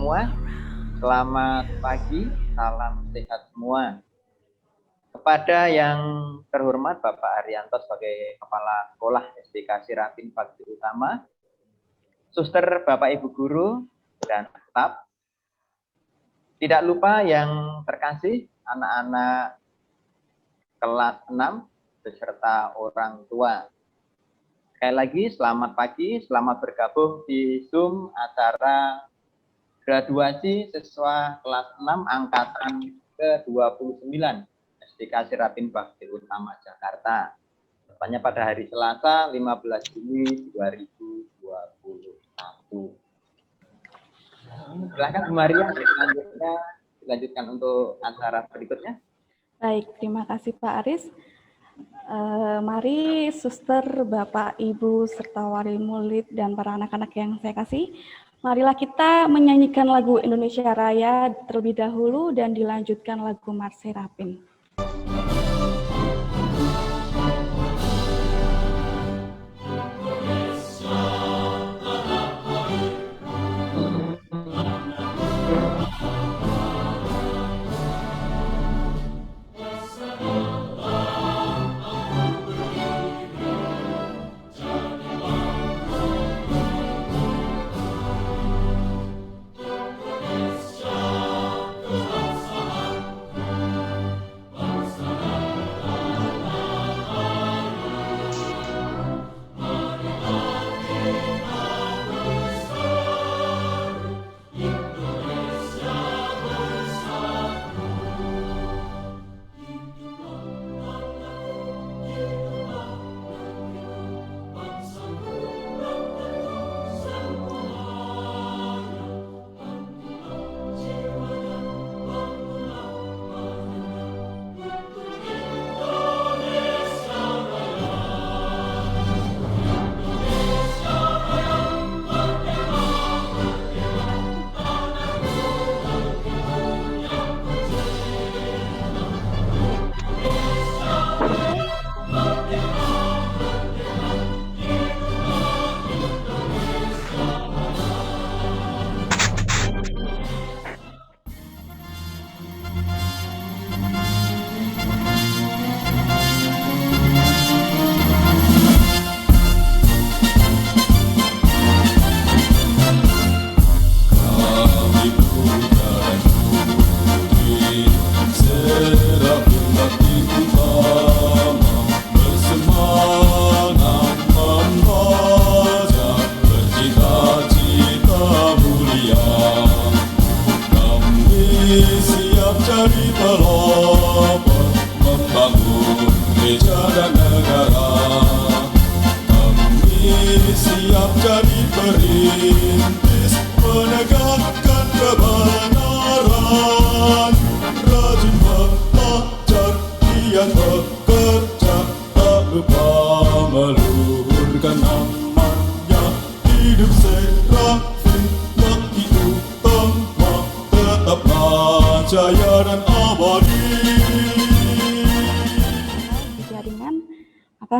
semua, selamat pagi, salam sehat semua. Kepada yang terhormat Bapak Arianto sebagai Kepala Sekolah SDK Serapin Bakti Utama, Suster Bapak Ibu Guru, dan staf. Tidak lupa yang terkasih, anak-anak kelas 6 beserta orang tua. Sekali lagi, selamat pagi, selamat bergabung di Zoom acara graduasi siswa kelas 6 angkatan ke-29 SDK Serapin Bakti Utama Jakarta. Tepatnya pada hari Selasa 15 Juni 2021. Silakan Bu Maria, selanjutnya dilanjutkan untuk acara berikutnya. Baik, terima kasih Pak Aris. Mari Suster, Bapak, Ibu, serta wali murid dan para anak-anak yang saya kasih, marilah kita menyanyikan lagu Indonesia Raya terlebih dahulu dan dilanjutkan lagu Mars Serapin.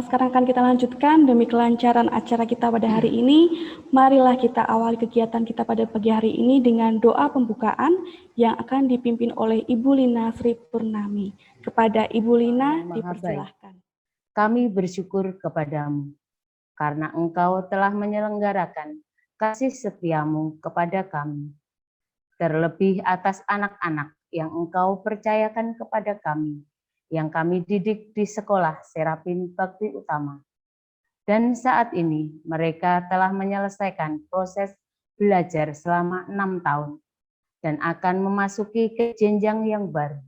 Sekarang akan kita lanjutkan demi kelancaran acara kita pada hari ini. Marilah kita awali kegiatan kita pada pagi hari ini dengan doa pembukaan yang akan dipimpin oleh Ibu Lina Sri Purnami. Kepada Ibu Lina dipersilahkan. Kami bersyukur kepadamu karena Engkau telah menyelenggarakan kasih setiamu kepada kami. Terlebih atas anak-anak yang Engkau percayakan kepada kami, yang kami didik di sekolah Serapin Bakti Utama. Dan saat ini mereka telah menyelesaikan proses belajar selama 6 tahun dan akan memasuki ke jenjang yang baru.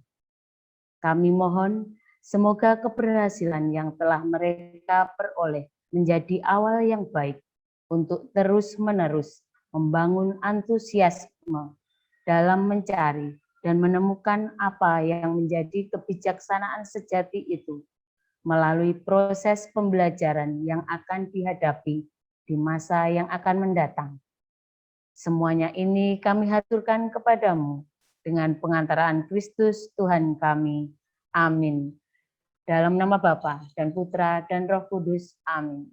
Kami mohon semoga keberhasilan yang telah mereka peroleh menjadi awal yang baik untuk terus-menerus membangun antusiasme dalam mencari dan menemukan apa yang menjadi kebijaksanaan sejati itu melalui proses pembelajaran yang akan dihadapi di masa yang akan mendatang. Semuanya ini kami haturkan kepadamu dengan pengantaraan Kristus Tuhan kami. Amin. Dalam nama Bapa dan Putra dan Roh Kudus. Amin.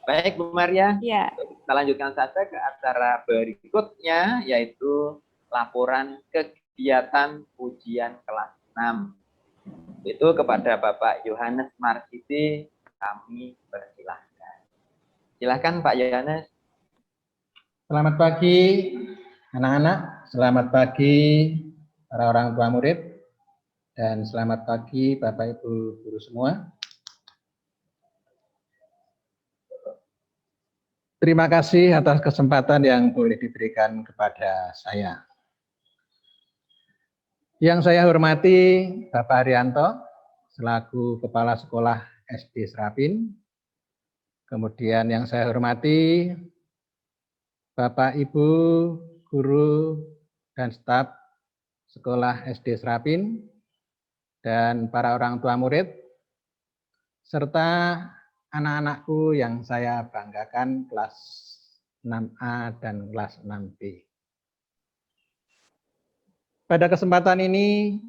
Baik, Bu Maria. Ya, kita lanjutkan saja ke acara berikutnya, yaitu laporan kegiatan ujian kelas 6. Itu kepada Bapak Yohanes Marsiti, kami persilahkan. Silakan Pak Yohanes. Selamat pagi anak-anak, selamat pagi para orang tua murid, dan selamat pagi Bapak Ibu guru semua. Terima kasih atas kesempatan yang boleh diberikan kepada saya. Yang saya hormati Bapak Haryanto selaku Kepala Sekolah SD Serapin. Kemudian yang saya hormati Bapak Ibu guru dan staf Sekolah SD Serapin dan para orang tua murid serta anak-anakku yang saya banggakan kelas 6A dan kelas 6B. Pada kesempatan ini,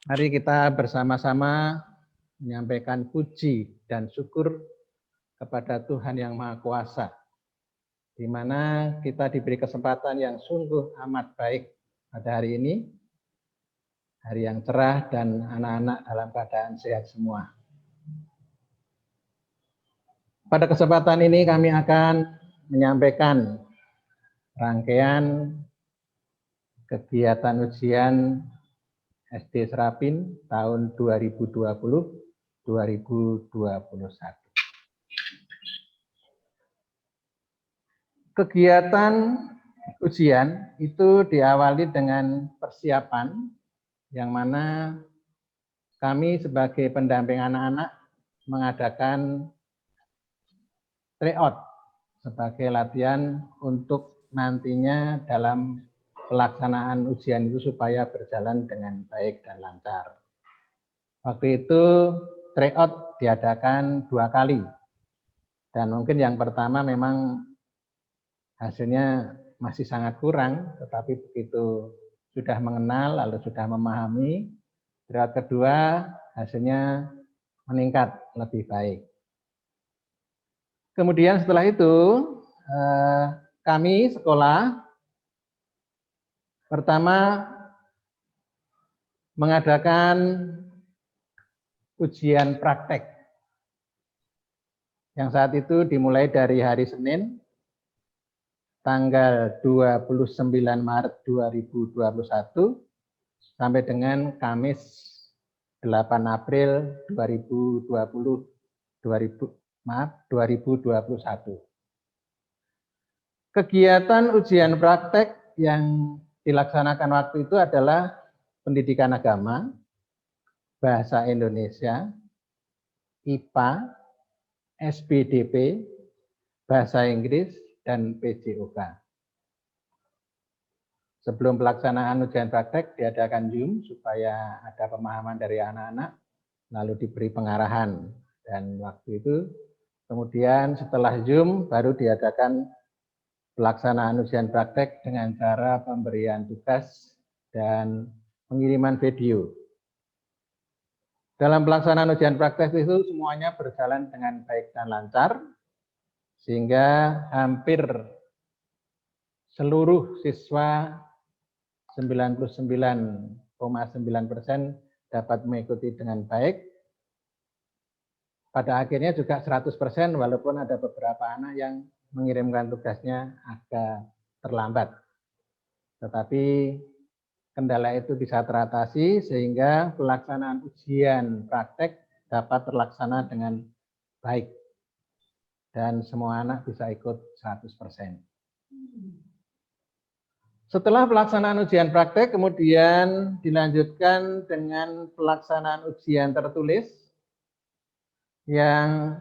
mari kita bersama-sama menyampaikan puji dan syukur kepada Tuhan Yang Maha Kuasa, di mana kita diberi kesempatan yang sungguh amat baik pada hari ini, hari yang cerah dan anak-anak dalam keadaan sehat semua. Pada kesempatan ini kami akan menyampaikan rangkaian kegiatan ujian SD Serapin tahun 2020-2021. Kegiatan ujian itu diawali dengan persiapan yang mana kami sebagai pendamping anak-anak mengadakan tryout sebagai latihan untuk nantinya dalam pelaksanaan ujian itu supaya berjalan dengan baik dan lancar. Waktu itu tryout diadakan 2 kali. Dan mungkin yang pertama memang hasilnya masih sangat kurang, tetapi begitu sudah mengenal lalu sudah memahami, tryout kedua hasilnya meningkat lebih baik. Kemudian setelah itu kami sekolah pertama mengadakan ujian praktek yang saat itu dimulai dari hari Senin tanggal 29 Maret 2021 sampai dengan Kamis 8 April 2021. Kegiatan ujian praktek yang dilaksanakan waktu itu adalah pendidikan agama, bahasa Indonesia, IPA, SPDP, bahasa Inggris, dan PJOK. Sebelum pelaksanaan ujian praktek diadakan Zoom supaya ada pemahaman dari anak-anak, lalu diberi pengarahan. Dan waktu itu kemudian setelah Zoom baru diadakan pelaksanaan ujian praktek dengan cara pemberian tugas dan pengiriman video. Dalam pelaksanaan ujian praktek itu semuanya berjalan dengan baik dan lancar, sehingga hampir seluruh siswa 99,9% dapat mengikuti dengan baik. Pada akhirnya juga 100% walaupun ada beberapa anak yang mengirimkan tugasnya agak terlambat. Tetapi kendala itu bisa teratasi sehingga pelaksanaan ujian praktek dapat terlaksana dengan baik. Dan semua anak bisa ikut 100%. Setelah pelaksanaan ujian praktek, kemudian dilanjutkan dengan pelaksanaan ujian tertulis yang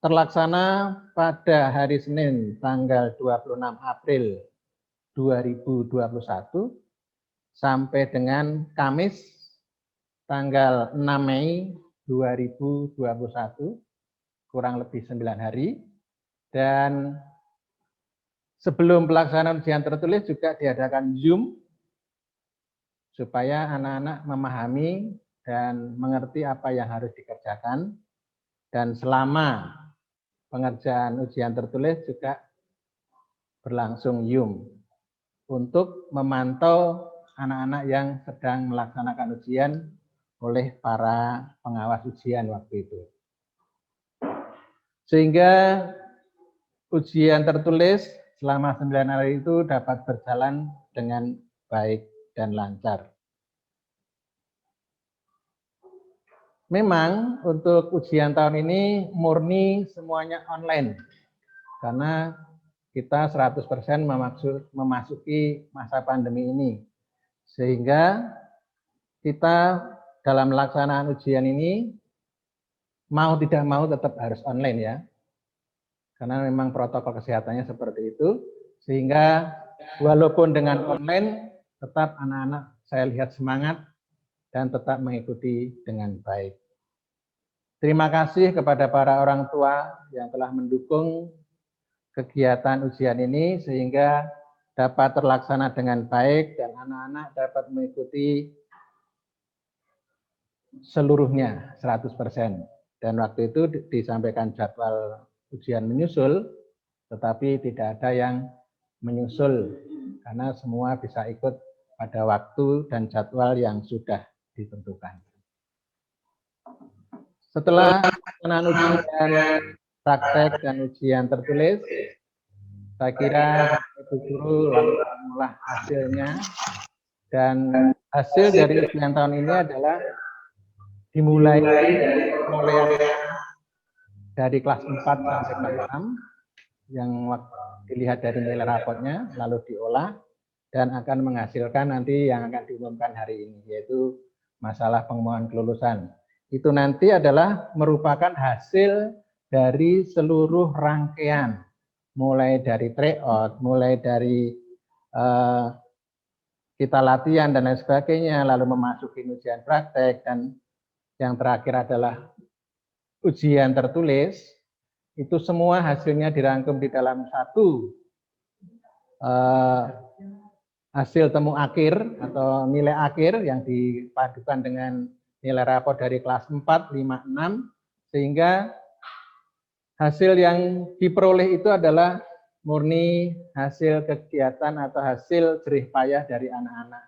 terlaksana pada hari Senin tanggal 26 April 2021 sampai dengan Kamis tanggal 6 Mei 2021, kurang lebih 9 hari. Dan sebelum pelaksanaan ujian tertulis juga diadakan Zoom supaya anak-anak memahami dan mengerti apa yang harus dikerjakan. Dan selama pengerjaan ujian tertulis juga berlangsung YUM untuk memantau anak-anak yang sedang melaksanakan ujian oleh para pengawas ujian waktu itu. Sehingga ujian tertulis selama 9 hari itu dapat berjalan dengan baik dan lancar. Memang untuk ujian tahun ini murni semuanya online, karena kita 100% memasuki masa pandemi ini. Sehingga kita dalam pelaksanaan ujian ini mau tidak mau tetap harus online ya. Karena memang protokol kesehatannya seperti itu. Sehingga walaupun dengan online tetap anak-anak saya lihat semangat dan tetap mengikuti dengan baik. Terima kasih kepada para orang tua yang telah mendukung kegiatan ujian ini sehingga dapat terlaksana dengan baik dan anak-anak dapat mengikuti seluruhnya 100%. Dan waktu itu disampaikan jadwal ujian menyusul, tetapi tidak ada yang menyusul karena semua bisa ikut pada waktu dan jadwal yang sudah ditentukan. Setelah pelaksanaan ujian praktek dan ujian tertulis, saya kira Ibu Guru lalu mengolah hasilnya, dan hasil dari ujian tahun ini adalah dimulai dari kelas 4 sampai kelas 6 yang dilihat dari nilai rapotnya, lalu diolah dan akan menghasilkan nanti yang akan diumumkan hari ini, yaitu masalah pengumuman kelulusan. Itu nanti adalah merupakan hasil dari seluruh rangkaian, mulai dari tryout, mulai dari kita latihan dan lain sebagainya, lalu memasuki ujian praktek, dan yang terakhir adalah ujian tertulis. Itu semua hasilnya dirangkum di dalam satu hasil temu akhir atau nilai akhir yang dipadukan dengan nilai rapor dari kelas 4, 5, 6, sehingga hasil yang diperoleh itu adalah murni hasil kegiatan atau hasil jerih payah dari anak-anak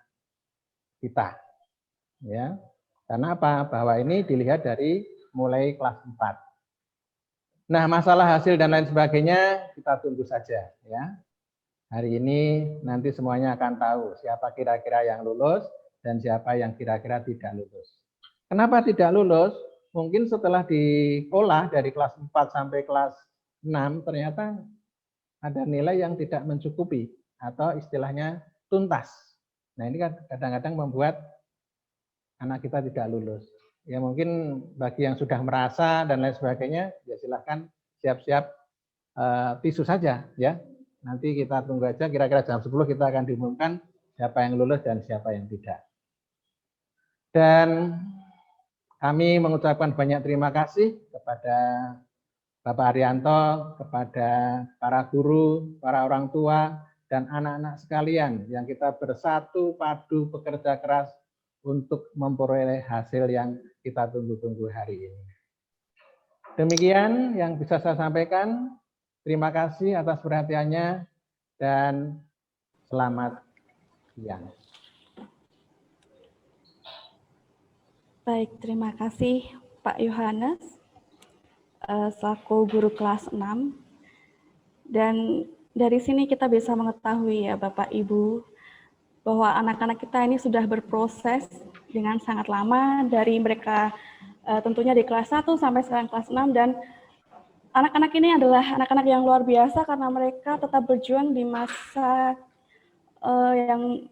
kita. Ya. Karena apa? Bahwa ini dilihat dari mulai kelas 4. Nah, masalah hasil dan lain sebagainya kita tunggu saja ya. Hari ini nanti semuanya akan tahu siapa kira-kira yang lulus dan siapa yang kira-kira tidak lulus. Kenapa tidak lulus? Mungkin setelah diolah dari kelas 4 sampai kelas 6 ternyata ada nilai yang tidak mencukupi atau istilahnya tuntas. Nah, ini kan kadang-kadang membuat anak kita tidak lulus. Ya mungkin bagi yang sudah merasa dan lain sebagainya, ya silahkan siap-siap tisu saja ya. Nanti kita tunggu aja, kira-kira jam 10 kita akan diumumkan siapa yang lulus dan siapa yang tidak. Dan kami mengucapkan banyak terima kasih kepada Bapak Haryanto, kepada para guru, para orang tua, dan anak-anak sekalian yang kita bersatu padu bekerja keras untuk memperoleh hasil yang kita tunggu-tunggu hari ini. Demikian yang bisa saya sampaikan. Terima kasih atas perhatiannya dan selamat siang. Baik, terima kasih Pak Yohanes selaku guru kelas 6. Dan dari sini kita bisa mengetahui ya Bapak Ibu bahwa anak-anak kita ini sudah berproses dengan sangat lama dari mereka tentunya di kelas 1 sampai sekarang kelas 6, dan anak-anak ini adalah anak-anak yang luar biasa karena mereka tetap berjuang di masa yang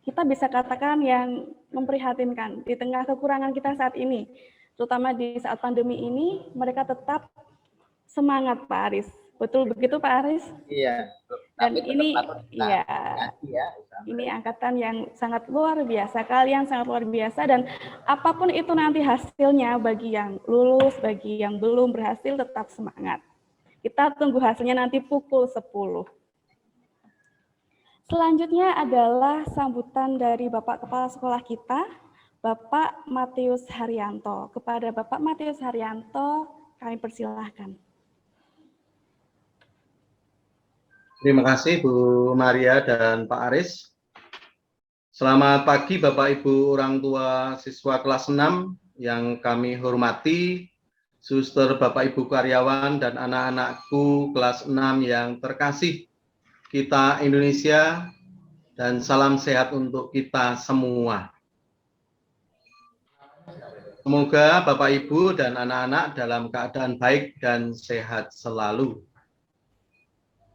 kita bisa katakan yang memprihatinkan di tengah kekurangan kita saat ini, terutama di saat pandemi ini. Mereka tetap semangat, Pak Aris. Betul begitu, Pak Aris? Iya. Dan ini, ya, ini angkatan yang sangat luar biasa. Kalian sangat luar biasa, dan apapun itu nanti hasilnya, bagi yang lulus, bagi yang belum berhasil, tetap semangat. Kita tunggu hasilnya nanti pukul 10. Selanjutnya adalah sambutan dari Bapak Kepala Sekolah kita, Bapak Matius Haryanto. Kepada Bapak Matius Haryanto, kami persilahkan. Terima kasih Bu Maria dan Pak Aris. Selamat pagi Bapak Ibu orang tua siswa kelas 6 yang kami hormati, suster Bapak Ibu karyawan dan anak-anakku kelas 6 yang terkasih. Kita Indonesia dan salam sehat untuk kita semua. Semoga Bapak Ibu dan anak-anak dalam keadaan baik dan sehat selalu.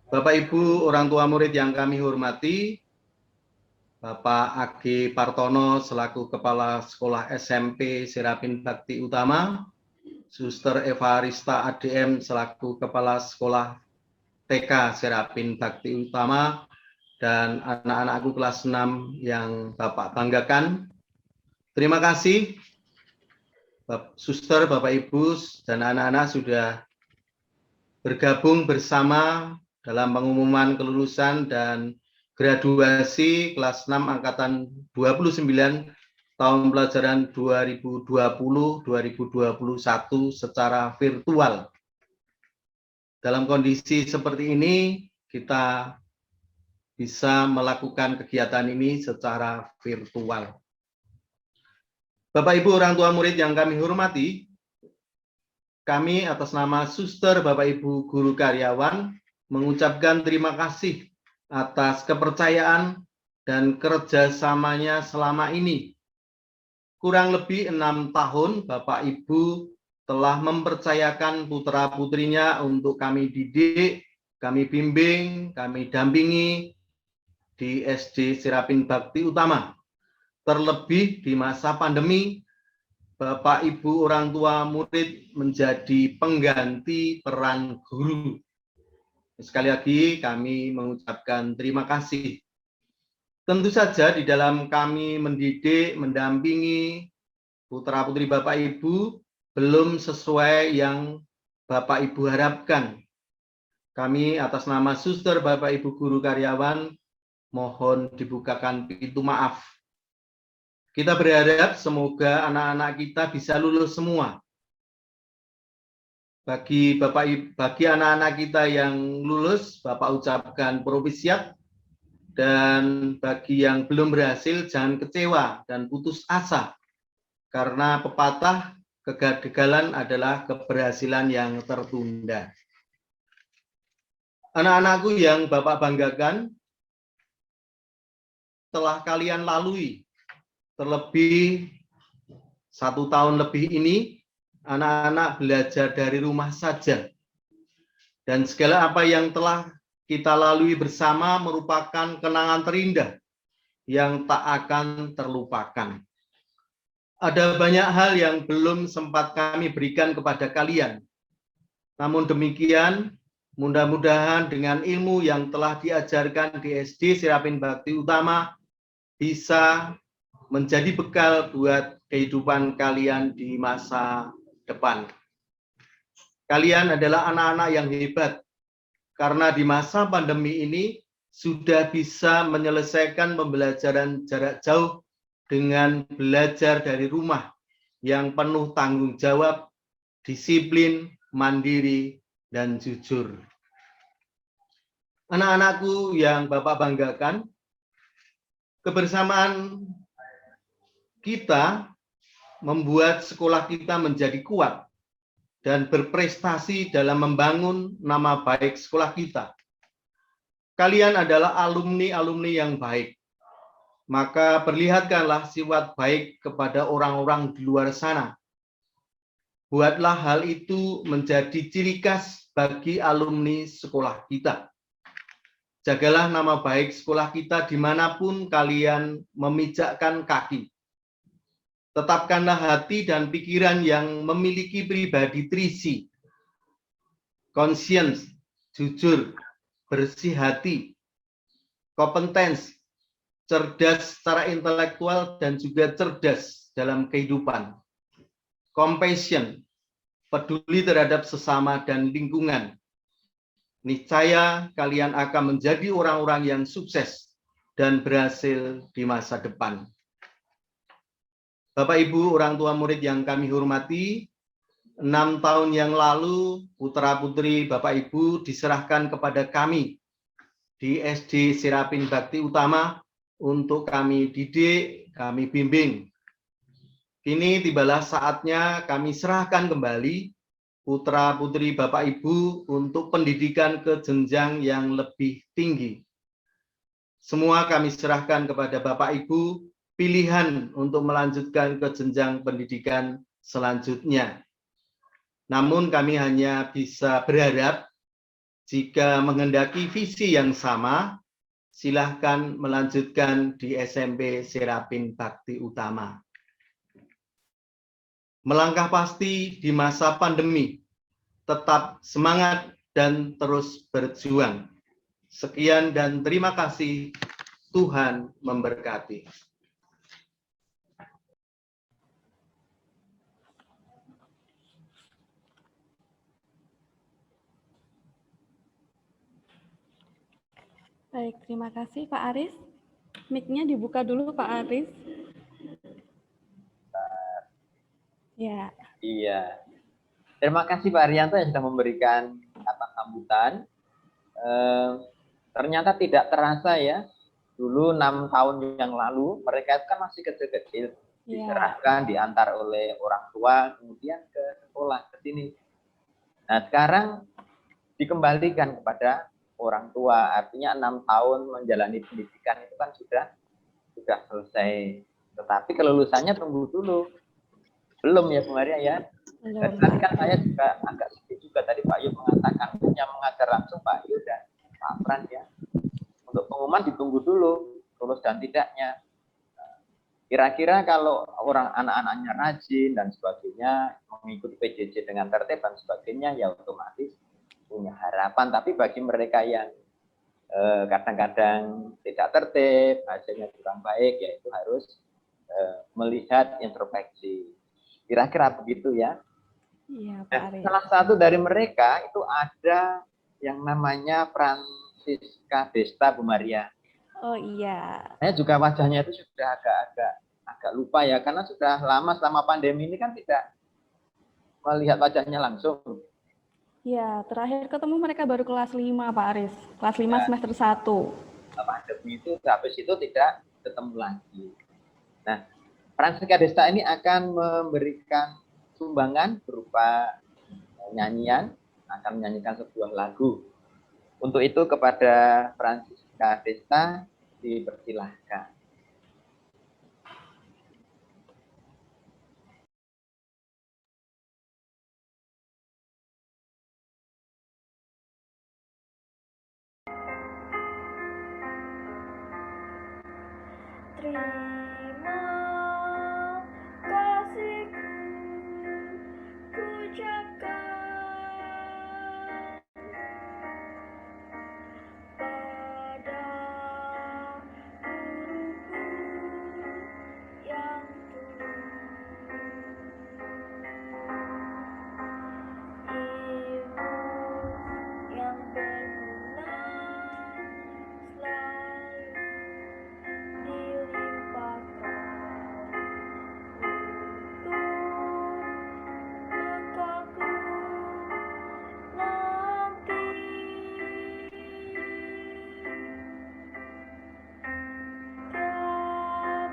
Bapak Ibu orang tua murid yang kami hormati, Bapak Agi Partono selaku Kepala Sekolah SMP Serapin Bakti Utama, Suster Eva Rista ADM selaku Kepala Sekolah TK Serapin Bakti Utama, dan anak-anakku kelas 6 yang Bapak banggakan. Terima kasih Suster, Bapak Ibu, dan anak-anak sudah bergabung bersama dalam pengumuman kelulusan dan graduasi kelas 6 angkatan 29 tahun pelajaran 2020-2021 secara virtual. Dalam kondisi seperti ini, kita bisa melakukan kegiatan ini secara virtual. Bapak Ibu orang tua murid yang kami hormati, kami atas nama Suster, Bapak Ibu guru karyawan mengucapkan terima kasih atas kepercayaan dan kerjasamanya selama ini. Kurang lebih 6 tahun Bapak Ibu telah mempercayakan putra-putrinya untuk kami didik, kami bimbing, kami dampingi di SD Serapin Bakti Utama. Terlebih di masa pandemi, Bapak Ibu orang tua murid menjadi pengganti peran guru. Sekali lagi kami mengucapkan terima kasih. Tentu saja di dalam kami mendidik, mendampingi putra-putri Bapak Ibu belum sesuai yang Bapak Ibu harapkan. Kami atas nama Suster Bapak Ibu guru karyawan mohon dibukakan pintu maaf. Kita berharap semoga anak-anak kita bisa lulus semua. Bagi anak-anak kita yang lulus, Bapak ucapkan propisiat, dan bagi yang belum berhasil jangan kecewa dan putus asa, karena pepatah kegagalan adalah keberhasilan yang tertunda. Anak-anakku yang Bapak banggakan, telah kalian lalui terlebih 1 tahun lebih ini, anak-anak belajar dari rumah saja. Dan segala apa yang telah kita lalui bersama merupakan kenangan terindah yang tak akan terlupakan. Ada banyak hal yang belum sempat kami berikan kepada kalian. Namun demikian, mudah-mudahan dengan ilmu yang telah diajarkan di SD Serapin Bakti Utama bisa menjadi bekal buat kehidupan kalian di masa depan. Kalian adalah anak-anak yang hebat, karena di masa pandemi ini sudah bisa menyelesaikan pembelajaran jarak jauh dengan belajar dari rumah yang penuh tanggung jawab, disiplin, mandiri, dan jujur. Anak-anakku yang Bapak banggakan, kebersamaan kita membuat sekolah kita menjadi kuat dan berprestasi dalam membangun nama baik sekolah kita. Kalian adalah alumni-alumni yang baik. Maka perlihatkanlah sifat baik kepada orang-orang di luar sana. Buatlah hal itu menjadi ciri khas bagi alumni sekolah kita. Jagalah nama baik sekolah kita dimanapun kalian memijakkan kaki. Tetapkanlah hati dan pikiran yang memiliki pribadi terisi, conscience, jujur, bersih hati, kompetens, cerdas secara intelektual dan juga cerdas dalam kehidupan, compassion, peduli terhadap sesama dan lingkungan. Niscaya kalian akan menjadi orang-orang yang sukses dan berhasil di masa depan. Bapak Ibu orang tua murid yang kami hormati, 6 tahun yang lalu putra-putri Bapak Ibu diserahkan kepada kami di SD Serapin Bakti Utama untuk kami didik, kami bimbing. Kini tibalah saatnya kami serahkan kembali putra-putri Bapak Ibu untuk pendidikan ke jenjang yang lebih tinggi. Semua kami serahkan kepada Bapak Ibu pilihan untuk melanjutkan ke jenjang pendidikan selanjutnya. Namun kami hanya bisa berharap jika menghendaki visi yang sama, silahkan melanjutkan di SMP Serapin Bakti Utama. Melangkah pasti di masa pandemi, tetap semangat dan terus berjuang. Sekian dan terima kasih. Tuhan memberkati. Baik, terima kasih Pak Aris. Mic-nya dibuka dulu Pak Aris. Ya. Iya. Terima kasih Pak Arianto yang sudah memberikan kata sambutan. Ternyata tidak terasa ya, dulu 6 tahun yang lalu mereka itu kan masih kecil-kecil, diserahkan, diantar oleh orang tua, kemudian ke sekolah, ke sini. Nah sekarang dikembalikan kepada orang tua, artinya 6 tahun menjalani pendidikan itu kan sudah selesai. Tetapi kelulusannya tunggu dulu. Belum ya Bu Maria ya. Dan tadi kan saya juga agak sedih juga tadi Pak Yu mengatakan yang mengajar langsung Pak Yu dan Pak Fran ya. Untuk pengumuman ditunggu dulu lulus dan tidaknya. Kira-kira kalau orang anak-anaknya rajin dan sebagainya, mengikuti PJJ dengan tertib dan sebagainya, ya otomatis punya harapan. Tapi bagi mereka yang kadang-kadang tidak tertib, hasilnya kurang baik, ya itu harus melihat introspeksi. Kira-kira begitu ya. Iya, Pak Aris. Salah satu dari mereka itu ada yang namanya Francisca Desta Bu Maria. Oh iya. Saya juga wajahnya itu sudah agak lupa ya, karena sudah lama selama pandemi ini kan tidak melihat wajahnya langsung. Ya, terakhir ketemu mereka baru kelas 5 Pak Aris. Kelas 5 semester 1. Pandemi itu habis itu tidak ketemu lagi. Nah, Francisca Desta ini akan memberikan sumbangan berupa nyanyian, akan menyanyikan sebuah lagu. Untuk itu kepada Francisca Desta dipersilahkan. Terima kasihku ku ucapkan pada guruku yang tulus, ilmu yang berguna selalu dilimpahkan untuk bekaku nanti. Tiap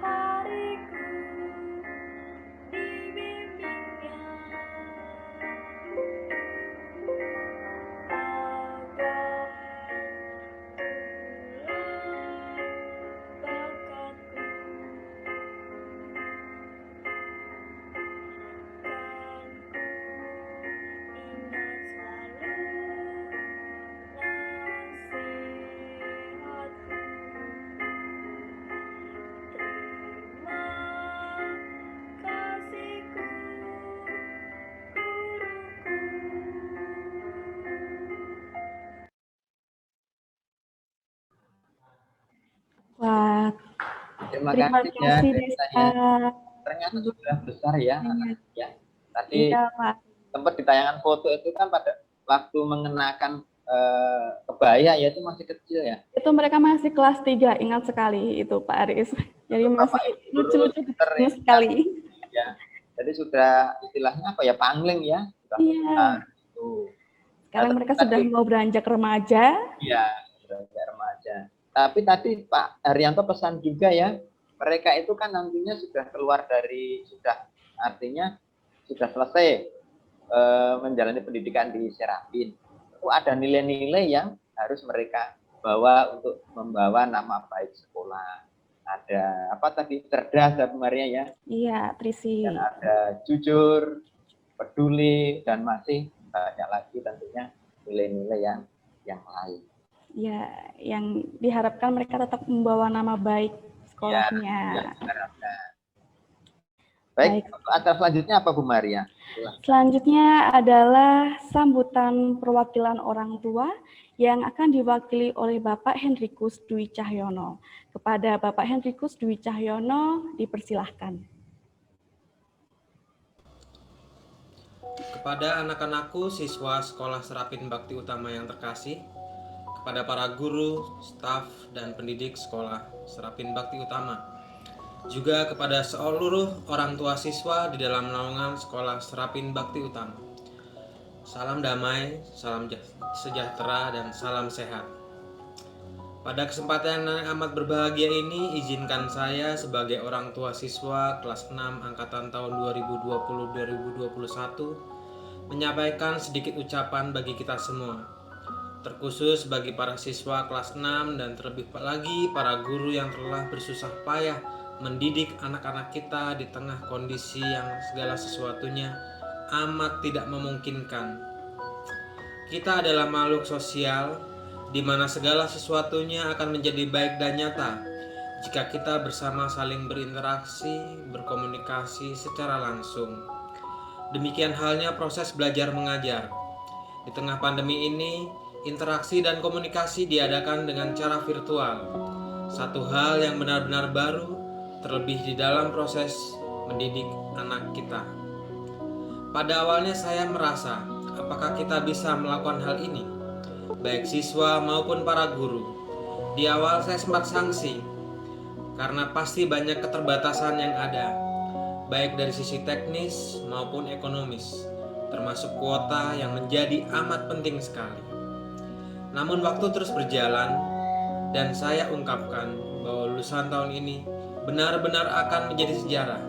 hariku dibimbingnya agar bakatku kan ku ingat selalu nasihatku. Terima kasihku guruku. Wah, Terima terima kasih ya, kasih Desta Desta. ya. Ternyata sudah besar ya anaknya. Tadi Iya, Pak. sempat di tayangan foto itu kan pada waktu mengenakan kebaya ya itu masih kecil ya. Itu mereka masih kelas 3, ingat sekali itu Pak Aris. Jadi masih lucu-lucu sekali. Ya. Jadi sudah istilahnya apa ya, pangling ya. Sudah Iya. itu. Sekarang mereka sudah mau beranjak remaja. Iya, sudah Tapi tadi Pak Haryanto pesan juga ya, mereka itu kan nantinya sudah keluar dari, artinya sudah selesai menjalani pendidikan di Serapin. Itu ada nilai-nilai yang harus mereka bawa untuk membawa nama baik sekolah. Ada apa tadi, cerdas ya Bu Maria ya, Iya, Trisi. dan ada jujur, peduli, dan masih banyak lagi tentunya nilai-nilai yang lain. Ya, yang diharapkan mereka tetap membawa nama baik sekolahnya. Ya, baik, untuk acara selanjutnya apa Bu Maria? Selanjutnya adalah sambutan perwakilan orang tua yang akan diwakili oleh Bapak Hendrikus Dwi Cahyono. Kepada Bapak Hendrikus Dwi Cahyono, dipersilahkan. Kepada anak-anakku, siswa Sekolah Serapin Bakti Utama yang terkasih, kepada para guru, staf, dan pendidik Sekolah Serapin Bakti Utama, juga kepada seluruh orang tua siswa di dalam naungan Sekolah Serapin Bakti Utama. Salam damai, salam sejahtera, dan salam sehat. Pada kesempatan yang amat berbahagia ini, izinkan saya sebagai orang tua siswa kelas 6 angkatan tahun 2020-2021 menyampaikan sedikit ucapan bagi kita semua, terkhusus bagi para siswa kelas 6 dan terlebih lagi para guru yang telah bersusah payah mendidik anak-anak kita di tengah kondisi yang segala sesuatunya amat tidak memungkinkan. Kita adalah makhluk sosial di mana segala sesuatunya akan menjadi baik dan nyata jika kita bersama saling berinteraksi, berkomunikasi secara langsung. Demikian halnya proses belajar mengajar. Di tengah pandemi ini, interaksi dan komunikasi diadakan dengan cara virtual. Satu hal yang benar-benar baru, terlebih di dalam proses mendidik anak kita. Pada awalnya saya merasa, apakah kita bisa melakukan hal ini? Baik siswa maupun para guru. Di awal saya sempat sangsi, karena pasti banyak keterbatasan yang ada, baik dari sisi teknis maupun ekonomis, termasuk kuota yang menjadi amat penting sekali. Namun waktu terus berjalan, dan saya ungkapkan bahwa lulusan tahun ini benar-benar akan menjadi sejarah.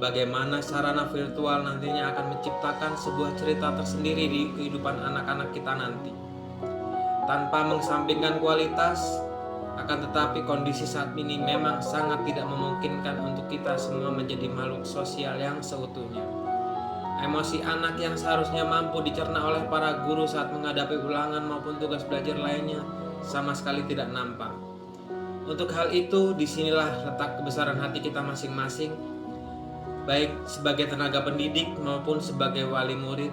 Bagaimana sarana virtual nantinya akan menciptakan sebuah cerita tersendiri di kehidupan anak-anak kita nanti. Tanpa mengesampingkan kualitas, akan tetapi kondisi saat ini memang sangat tidak memungkinkan untuk kita semua menjadi makhluk sosial yang seutuhnya. Emosi anak yang seharusnya mampu dicerna oleh para guru saat menghadapi ulangan maupun tugas belajar lainnya sama sekali tidak nampak. Untuk hal itu, disinilah letak kebesaran hati kita masing-masing, baik sebagai tenaga pendidik maupun sebagai wali murid,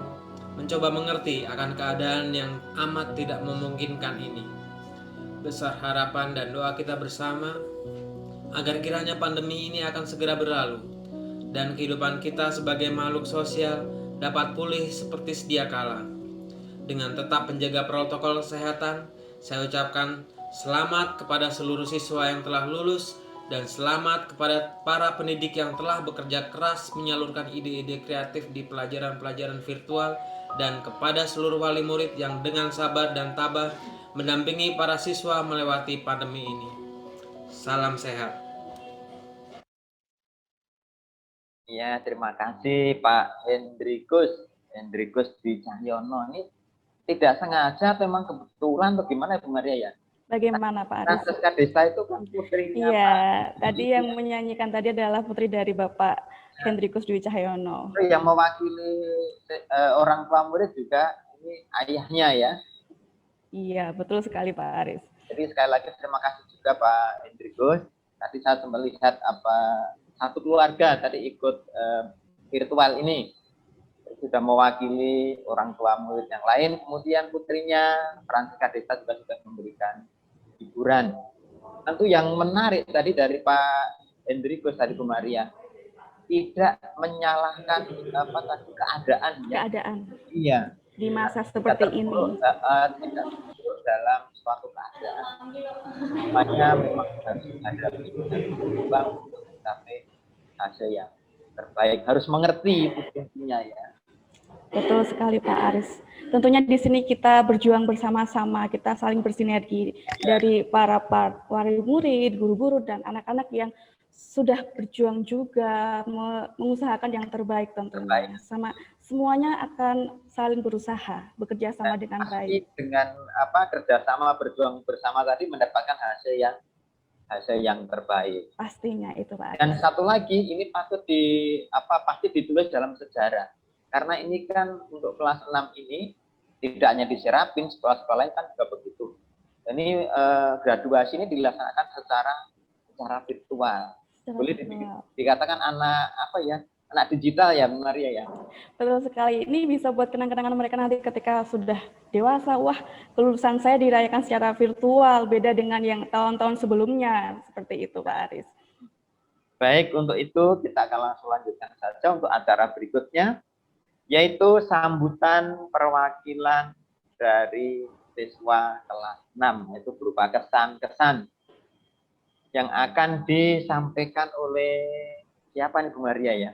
mencoba mengerti akan keadaan yang amat tidak memungkinkan ini. Besar harapan dan doa kita bersama agar kiranya pandemi ini akan segera berlalu dan kehidupan kita sebagai makhluk sosial dapat pulih seperti sedia kala. Dengan tetap menjaga protokol kesehatan, saya ucapkan selamat kepada seluruh siswa yang telah lulus dan selamat kepada para pendidik yang telah bekerja keras menyalurkan ide-ide kreatif di pelajaran-pelajaran virtual, dan kepada seluruh wali murid yang dengan sabar dan tabah mendampingi para siswa melewati pandemi ini. Salam sehat. Ya, terima kasih Pak Hendrikus Dwi Cahyono. Ini tidak sengaja atau memang kebetulan atau gimana Bu Maria ya? Bagaimana Pak Aris? Francisca Desa itu kan putrinya Iya, Pak. tadi yang menyanyikan tadi adalah putri dari Bapak Hendrikus Dwi Cahyono. Yang mewakili orang tua murid juga ini ayahnya ya. Iya, betul sekali Pak Aris. Jadi sekali lagi terima kasih juga Pak Hendrikus. Tadi saya melihat satu keluarga tadi ikut virtual ini, sudah mewakili orang tua murid yang lain. Kemudian putrinya Francisca Desa juga sudah memberikan hiburan. Tentu yang menarik tadi dari Pak Hendrikus tadi Bu Maria, tidak menyalahkan keadaan. Iya. Di masa seperti ini. Tidak terpuruk dalam suatu keadaan. Semuanya memang harus ada berkembang untuk mencapai hasil yang terbaik. Harus mengerti itu intinya ya. Betul sekali Pak Aris. Tentunya di sini kita berjuang bersama-sama, kita saling bersinergi dari para wali murid, guru-guru, dan anak-anak yang sudah berjuang juga mengusahakan yang terbaik tentunya. Sama semuanya akan saling berusaha, bekerja sama dengan baik. Dengan kerjasama berjuang bersama tadi mendapatkan hasil yang terbaik. Pastinya itu Pak Aris. Dan satu lagi, ini pasti ditulis dalam sejarah. Karena ini kan untuk kelas 6 ini tidak hanya di Serapin, sekolah-sekolah lain kan juga begitu. Ini graduasi ini dilaksanakan secara virtual. Boleh dikatakan anak digital ya, Maria ya. Betul sekali. Ini bisa buat kenang-kenangan mereka nanti ketika sudah dewasa. Wah, kelulusan saya dirayakan secara virtual, beda dengan yang tahun-tahun sebelumnya. Seperti itu, Pak Aris. Baik, untuk itu kita akan langsung lanjutkan saja untuk acara berikutnya, yaitu sambutan perwakilan dari siswa kelas 6, yaitu berupa kesan-kesan yang akan disampaikan oleh siapa nih Bu Maria ya?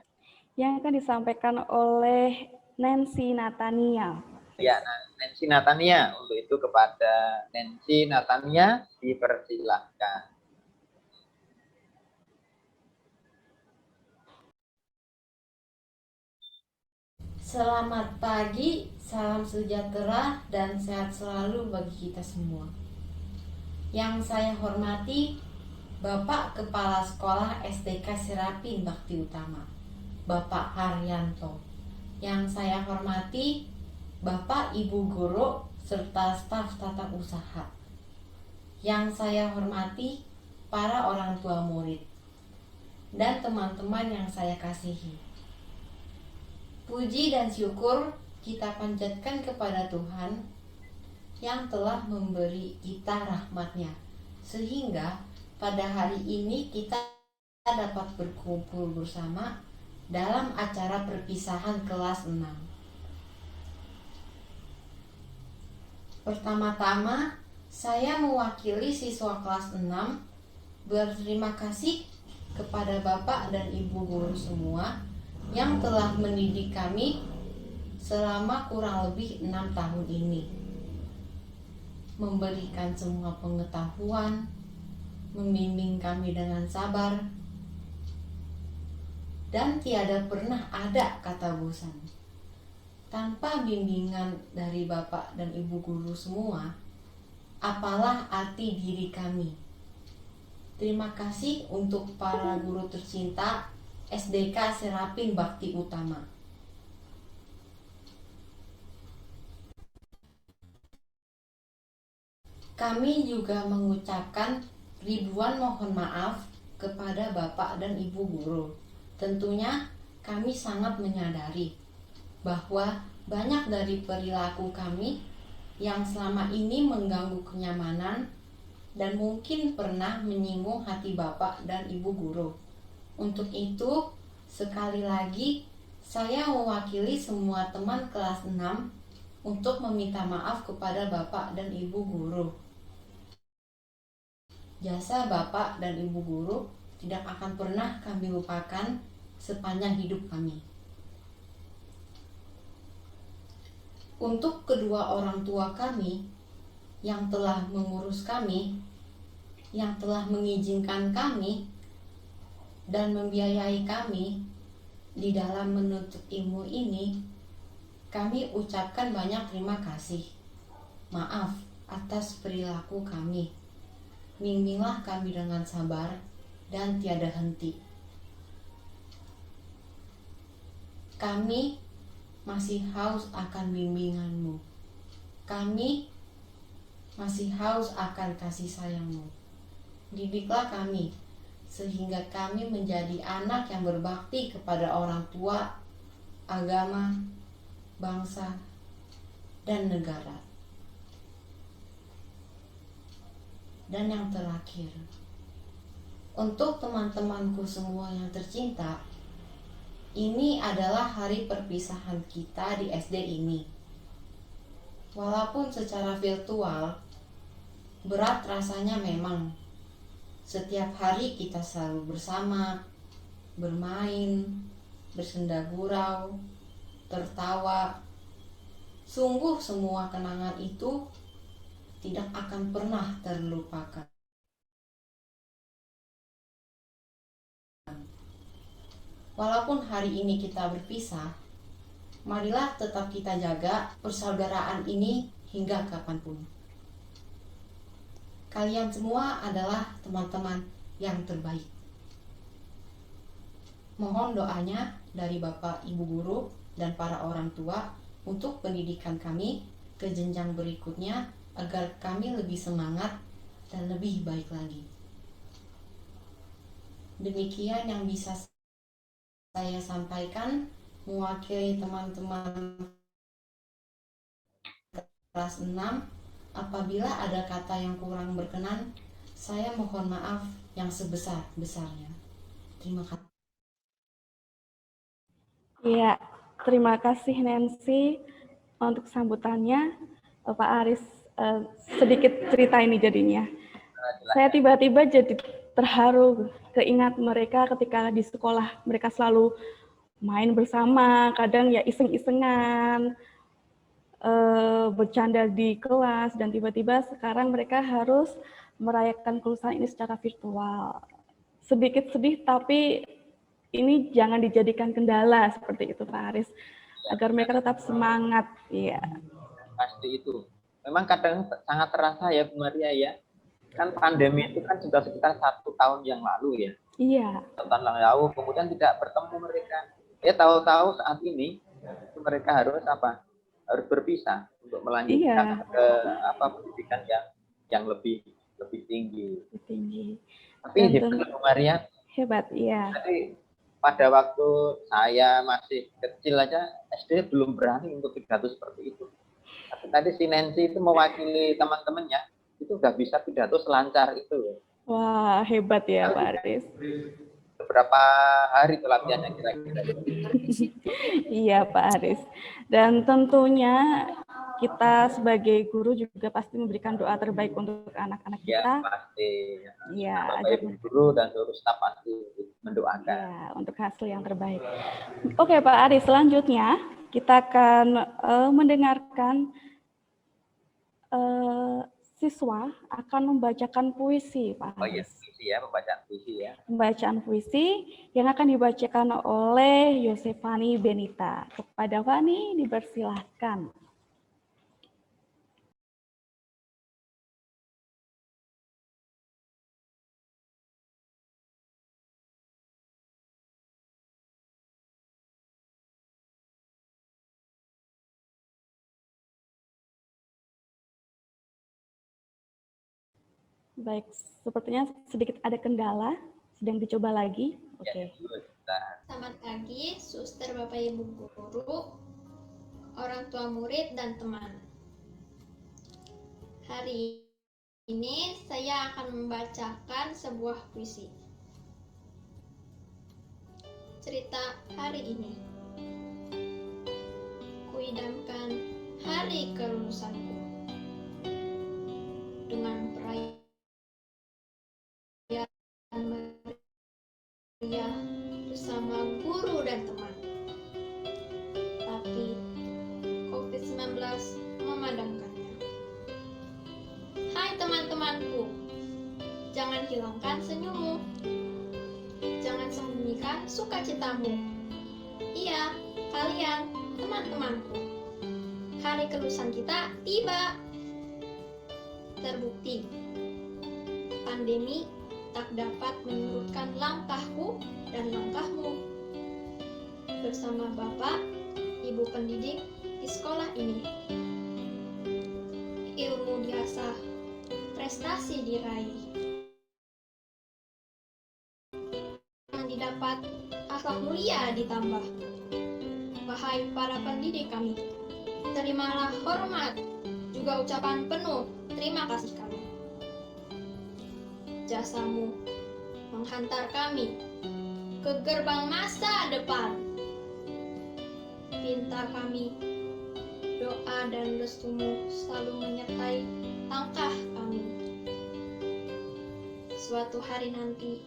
Yang akan disampaikan oleh Nancy Natania. Ya, Nancy Natania. Untuk itu kepada Nancy Natania dipersilahkan. Selamat pagi, salam sejahtera dan sehat selalu bagi kita semua. Yang saya hormati Bapak Kepala Sekolah SDK Serapin Bakti Utama, Bapak Haryanto. Yang saya hormati Bapak Ibu Guru serta staf tata usaha. Yang saya hormati para orang tua murid dan teman-teman yang saya kasihi. Puji dan syukur kita panjatkan kepada Tuhan yang telah memberi kita rahmat-Nya, sehingga pada hari ini kita dapat berkumpul bersama dalam acara perpisahan kelas 6. Pertama-tama, saya mewakili siswa kelas 6 berterima kasih kepada Bapak dan Ibu guru semua yang telah mendidik kami selama kurang lebih 6 tahun ini, memberikan semua pengetahuan, membimbing kami dengan sabar, dan tiada pernah ada kata bosan. Tanpa bimbingan dari Bapak dan Ibu guru semua, apalah arti diri kami. Terima kasih untuk para guru tercinta SDK Serapin Bakti Utama. Kami juga mengucapkan ribuan mohon maaf kepada Bapak dan Ibu guru. Tentunya kami sangat menyadari bahwa banyak dari perilaku kami yang selama ini mengganggu kenyamanan dan mungkin pernah menyinggung hati Bapak dan Ibu guru. Untuk itu, sekali lagi, saya mewakili semua teman kelas 6 untuk meminta maaf kepada Bapak dan Ibu guru. Jasa Bapak dan Ibu guru tidak akan pernah kami lupakan sepanjang hidup kami. Untuk kedua orang tua kami yang telah mengurus kami, yang telah mengizinkan kami dan membiayai kami di dalam menuntut ilmu ini, kami ucapkan banyak terima kasih. Maaf atas perilaku kami. Bimbinglah kami dengan sabar dan tiada henti. Kami masih haus akan bimbinganmu. Kami masih haus akan kasih sayangmu. Didiklah kami sehingga kami menjadi anak yang berbakti kepada orang tua, agama, bangsa, dan negara. Dan yang terakhir, untuk teman-temanku semua yang tercinta, ini adalah hari perpisahan kita di SD ini. Walaupun secara virtual, berat rasanya memang. Setiap hari kita selalu bersama, bermain, bersenda gurau, tertawa, Sungguh semua kenangan itu tidak akan pernah terlupakan. Walaupun hari ini kita berpisah, marilah tetap kita jaga persaudaraan ini hingga kapanpun. Kalian semua adalah teman-teman yang terbaik. Mohon doanya dari Bapak Ibu Guru dan para orang tua untuk pendidikan kami ke jenjang berikutnya agar kami lebih semangat dan lebih baik lagi. Demikian yang bisa saya sampaikan mewakili teman-teman kelas 6. Apabila ada kata yang kurang berkenan, saya mohon maaf yang sebesar-besarnya. Terima kasih. Ya, terima kasih Nancy untuk sambutannya. Pak Aris, sedikit cerita ini jadinya. Saya tiba-tiba jadi terharu, keingat mereka ketika di sekolah. Mereka selalu main bersama, kadang ya iseng-isengan, bercanda di kelas, dan tiba-tiba sekarang mereka harus merayakan kelulusan ini secara virtual. Sedikit sedih, tapi ini jangan dijadikan kendala seperti itu, Pak Aris, agar mereka tetap semangat. Ya. Pasti itu. Memang kadang sangat terasa ya, Bu Maria ya. Kan pandemi itu kan sudah sekitar 1 tahun yang lalu ya. Iya. 1 tahun yang lalu, kemudian tidak bertemu mereka. Ya tahu-tahu saat ini mereka harus apa? Harus berpisah untuk melanjutkan ke pendidikan yang lebih tinggi. Tinggi. Tapi hebat Bu Maria. Hebat, iya. Jadi pada waktu saya masih kecil aja SD belum berani untuk pidato seperti itu. Tapi tadi si Nancy itu mewakili teman-temannya, itu udah bisa pidato selancar itu. Wah, hebat ya Pak Aris. Beberapa hari itu latihannya kira-kira. Iya Pak Aris. Dan tentunya kita sebagai guru juga pasti memberikan doa terbaik untuk anak-anak kita. Ya pasti. Ya, agar guru dan seluruh staf pasti mendoakan. Ya, untuk hasil yang terbaik. Oke Pak Aris, selanjutnya kita akan mendengarkan siswa akan membacakan puisi, Pak Aris. Oh iya, puisi ya, pembacaan puisi ya. Pembacaan puisi yang akan dibacakan oleh Yosefani Benita. Kepada Fani dipersilahkan. Baik, sepertinya sedikit ada kendala, sedang dicoba lagi. Oke. Selamat pagi, suster, Bapak Ibu guru, orang tua murid, dan teman. Hari ini saya akan membacakan sebuah puisi. Cerita hari ini. Kuidamkan hari kelulusanku dengan perayaan meriah bersama guru dan teman. Tapi COVID-19 memadamkannya. Hai teman-temanku, jangan hilangkan senyummu. Jangan sembunyikan sukacitamu. Iya, kalian, teman-temanku. Hari kelulusan kita tiba. Terbukti, pandemi tak dapat menyurutkan langkahku dan langkahmu. Bersama Bapak, Ibu pendidik di sekolah ini. Ilmu diasah, prestasi diraih. Yang didapat, akhlak mulia ditambah. Wahai para pendidik kami, terimalah hormat, juga ucapan penuh terima kasih kami. Jasamu menghantar kami ke gerbang masa depan. Pinta kami, doa dan restumu selalu menyertai langkah kami. Suatu hari nanti,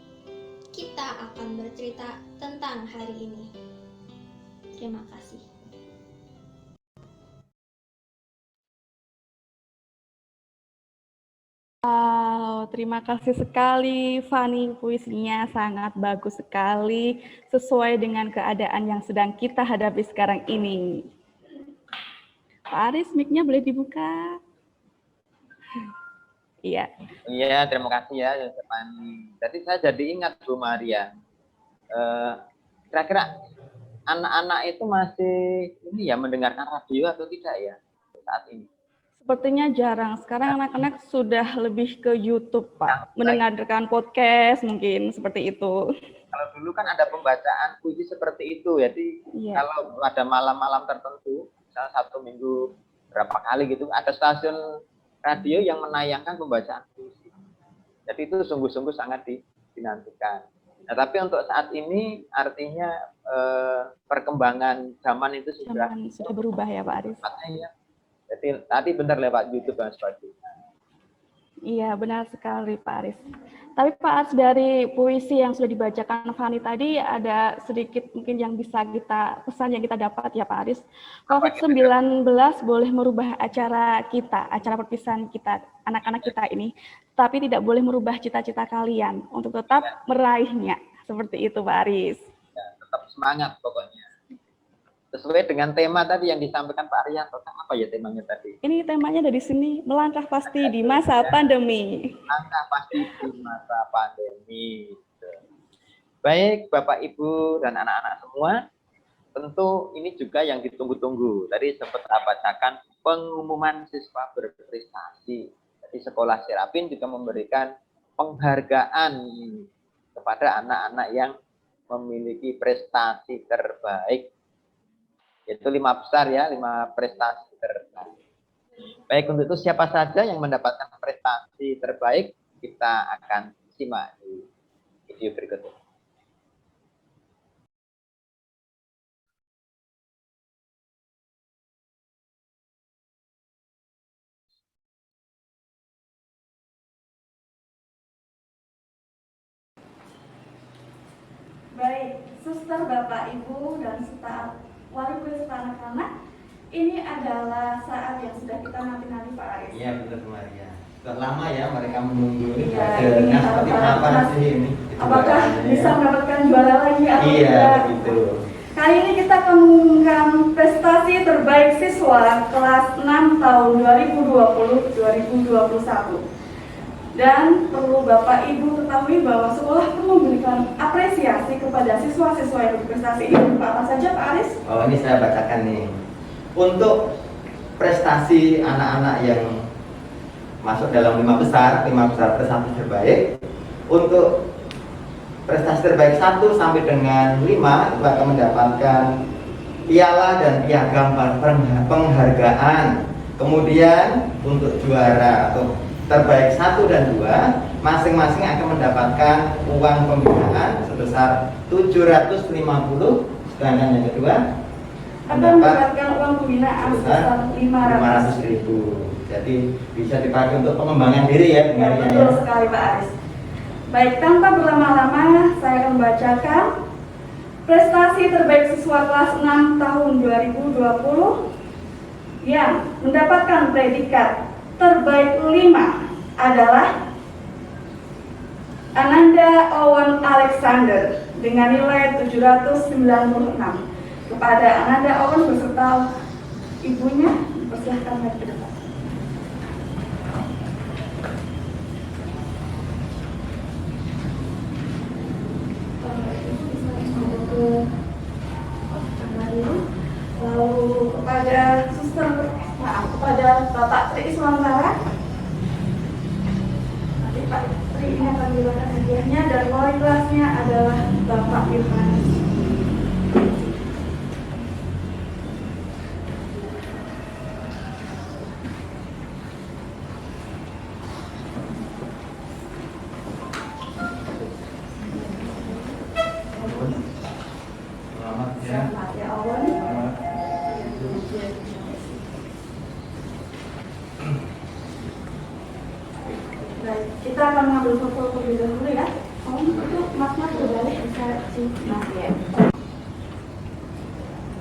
kita akan bercerita tentang hari ini. Terima kasih. Wow, terima kasih sekali Fani, puisinya sangat bagus sekali, sesuai dengan keadaan yang sedang kita hadapi sekarang ini. Pak Aris, mic-nya boleh dibuka? Iya. Iya, terima kasih ya, Fani. Jadi saya jadi ingat Bu Maria. Kira-kira anak-anak itu masih ini ya mendengarkan radio atau tidak ya saat ini? Sepertinya jarang. Sekarang anak-anak sudah lebih ke YouTube, Pak. Mendengarkan podcast mungkin seperti itu. Kalau dulu kan ada pembacaan puisi seperti itu, jadi kalau ada malam-malam tertentu, misalnya 1 minggu berapa kali gitu, ada stasiun radio yang menayangkan pembacaan puisi. Jadi itu sungguh-sungguh sangat dinantikan. Nah, tapi untuk saat ini artinya perkembangan zaman itu sudah berubah ya Pak Aris. Ya. Jadi tadi benar lewat YouTube dan sebagainya. Iya, benar sekali Pak Aris. Tapi Pak Aris, dari puisi yang sudah dibacakan Fani tadi, ada sedikit mungkin yang bisa kita, pesan yang kita dapat ya Pak Aris. COVID-19 boleh merubah acara kita, acara perpisahan kita, anak-anak kita ini, tapi tidak boleh merubah cita-cita kalian untuk tetap meraihnya. Seperti itu Pak Aris. Ya, tetap semangat pokoknya. Sesuai dengan tema tadi yang disampaikan Pak Arianto, apa ya temanya tadi? Ini temanya dari sini, melangkah pasti di masa pandemi. Melangkah pasti di masa pandemi. Baik Bapak Ibu dan anak-anak semua, tentu ini juga yang ditunggu-tunggu. Tadi sempat saya bacakan pengumuman siswa berprestasi. Jadi Sekolah Serapin juga memberikan penghargaan kepada anak-anak yang memiliki prestasi terbaik. Itu 5 besar ya, 5 prestasi terbaik. Baik, untuk itu siapa saja yang mendapatkan prestasi terbaik, kita akan simak di video berikutnya. Baik, suster, Bapak, Ibu, dan serta wali murid serta anak-anak, ini adalah saat yang sudah kita nanti-nanti Pak Aris. Iya benar Maria. Sudah lama ya mereka menunggu ini. Iya, seperti apa sih ini? Apakah bisa mendapatkan juara lagi atau tidak? Iya, betul. Kali ini kita akan mengumumkan prestasi terbaik siswa kelas 6 tahun 2020-2021. Dan perlu Bapak Ibu ketahui bahwa sekolah perlu memberikan apresiasi kepada siswa-siswa yang berprestasi ini. Apa saja Pak Aris? Oh, ini saya bacakan nih. Untuk prestasi anak-anak yang masuk dalam 5 besar prestasi terbaik, untuk prestasi terbaik 1 sampai dengan 5 itu akan mendapatkan piala dan piagam penghargaan. Kemudian untuk juara atau terbaik 1 dan 2 masing-masing akan mendapatkan uang pembinaan sebesar 750, sedangkan yang kedua akan mendapatkan uang pembinaan sebesar 500.000. Jadi bisa dipakai untuk pengembangan diri ya. Ya, betul sekali Pak Aris. Baik, tanpa berlama-lama saya akan membacakan prestasi terbaik siswa kelas 6 tahun 2020 yang mendapatkan predikat terbaik 5 adalah Ananda Owen Alexander dengan nilai 796. Kepada Ananda Owen beserta ibunya, persilahkan naik ke depan. Lalu kepada suster, kepada Bapak Tri Iswantara, nanti Pak Tri ini akan diberikan hadiahnya, dan wali kelasnya adalah Bapak Irfan. Selamat ya Owen. Baik, kita akan mengambil foto terlebih dahulu ya. Om, itu mas-mas berbalik bisa mas ya.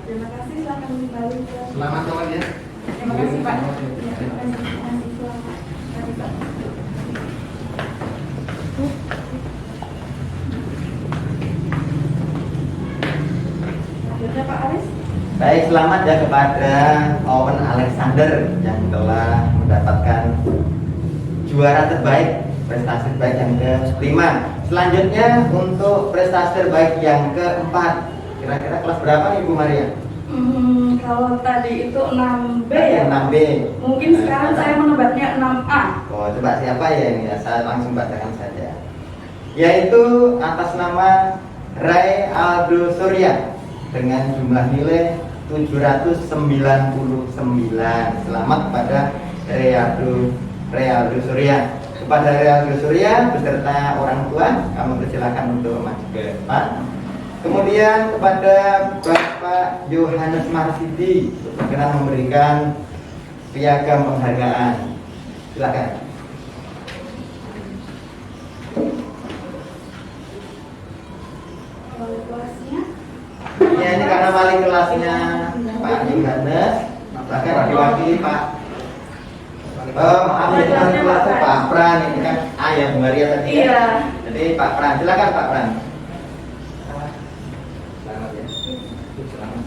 Terima kasih, silakan kembali ke. Selamat sore ya. Terima kasih Pak. Ya, terima kasih. Selamat. Terima kasih Pak. Baik, selamat ya kepada Owen Alexander yang telah mendapatkan juara terbaik, prestasi terbaik yang ke-5. Selanjutnya untuk prestasi terbaik yang ke-4. Kira-kira kelas berapa nih Bu Maria? Kalau tadi itu 6B ya? 6B. Mungkin sekarang saya menebaknya 6A. Oh, coba siapa ya ini ya? Saya langsung bacakan saja. Yaitu atas nama Ray Aldo Surya dengan jumlah nilai 799. Selamat kepada Ray Aldo Surya. Kepada Ray Aldo Surya beserta orang tua, kamu persilakan untuk maju ke depan. Kemudian kepada Bapak Yohanes Marsidi berkenan memberikan piagam penghargaan. Silakan. Ya, ini karena wali kelasnya Pak Yohanes, bahkan diwakili Pak wali kelasnya Pak Pran, ini kan ayah Bu Maria tadi. Iya. Ya? Jadi Pak Pran, silakan Pak Pran. Selamat ya. Selamat.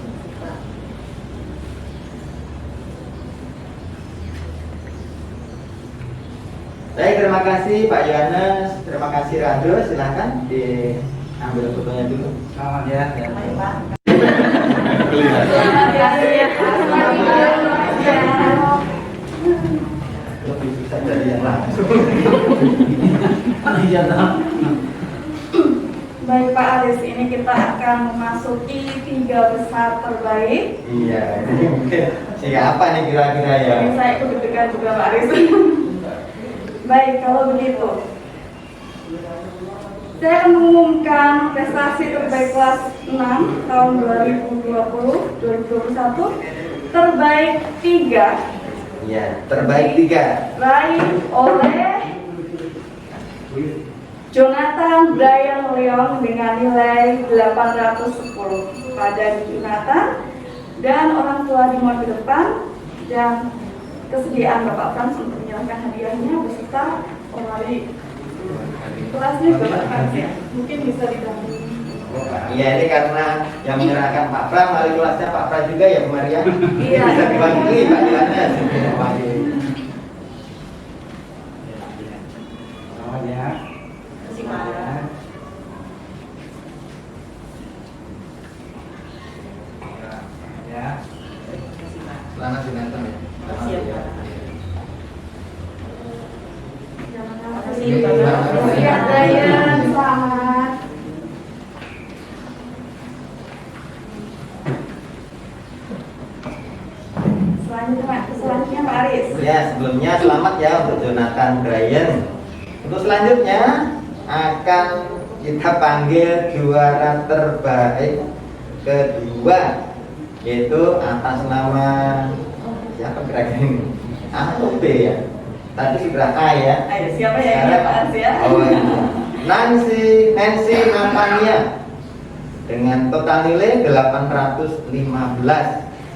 Baik, terima kasih Pak Yohanes, terima kasih Rado, silakan diambil fotonya dulu. Selamat ya. Selamat Pak. Lebih susah dari yang langsung. Baik Pak Aris, ini kita akan memasuki 3 besar terbaik. Iya, ini mungkin siapa nih kira-kira ya? Ini saya ikut deg-degan juga Pak Aris. Baik, kalau begitu saya akan mengumumkan prestasi terbaik kelas 6 tahun 2020-2021 terbaik 3. Iya, terbaik 3 Raih oleh Jonathan Brian Leong dengan nilai 810. Pada Jonathan dan orang tua di ke depan dan kesediaan Bapak Frans untuk menyerahkan hadiahnya beserta wali kelasnya Bapak Frans ya. Mungkin bisa didampingi. Iya, ini karena yang menyerahkan Pak Pram, wali kelasnya Pak Pram juga ya Bu Maria. Iya. Bisa diwakili Pak Yohanes. Selamat ya. Selamat Jonathan ya. Terima kasih. Selamat. Selanjutnya Pak Aris. Ya, sebelumnya selamat ya untuk Jonathan Brian. Untuk selanjutnya akan kita panggil juara terbaik kedua, yaitu atas nama siapa kira-kira ini? A atau B ya? Tadi sudah A ya. Ayo, siapa ya ini Pak Aris ya? Oh ya. Nancy Natania dengan total nilai 815.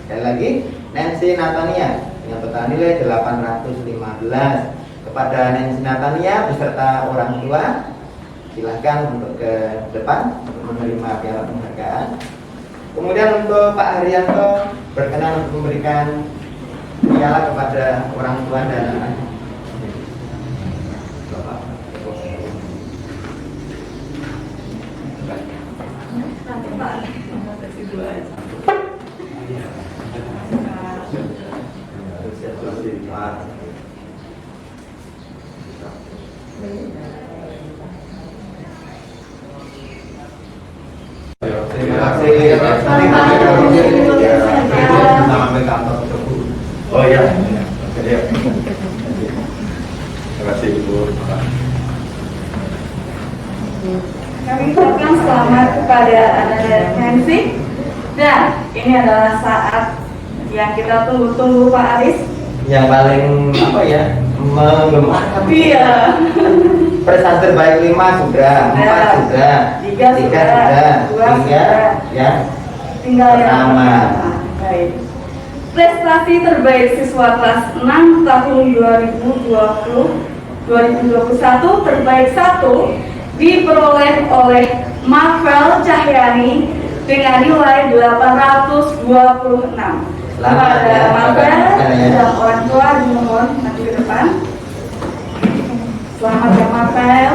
Sekali lagi, Nancy Natania dengan total nilai 815. Kepada Nancy Natania beserta orang tua, silahkan untuk ke depan untuk menerima piala penghargaan. Kemudian untuk Pak Haryanto berkenan untuk memberikan piala kepada orang tua dan anak. Terima kasih. Oh ya. Terima kasih Ibu. Kami ucapkan selamat kepada Nancy. Dan ini adalah saat yang kita tunggu-tunggu Pak Aris. Yang paling apa ya? Menggemarkan. Iya. Prestasi terbaik 5 sudah, 4 sudah, 3 sudah, 2 sudah, ya. Tinggal yang pertama. Baik. Prestasi terbaik siswa kelas 6 tahun 2021 terbaik 1 diperoleh oleh Marvel Cahyani dengan nilai 826. Kepada Mabel dan orang tua dimohon maju ke depan. Selamat ya Mabel.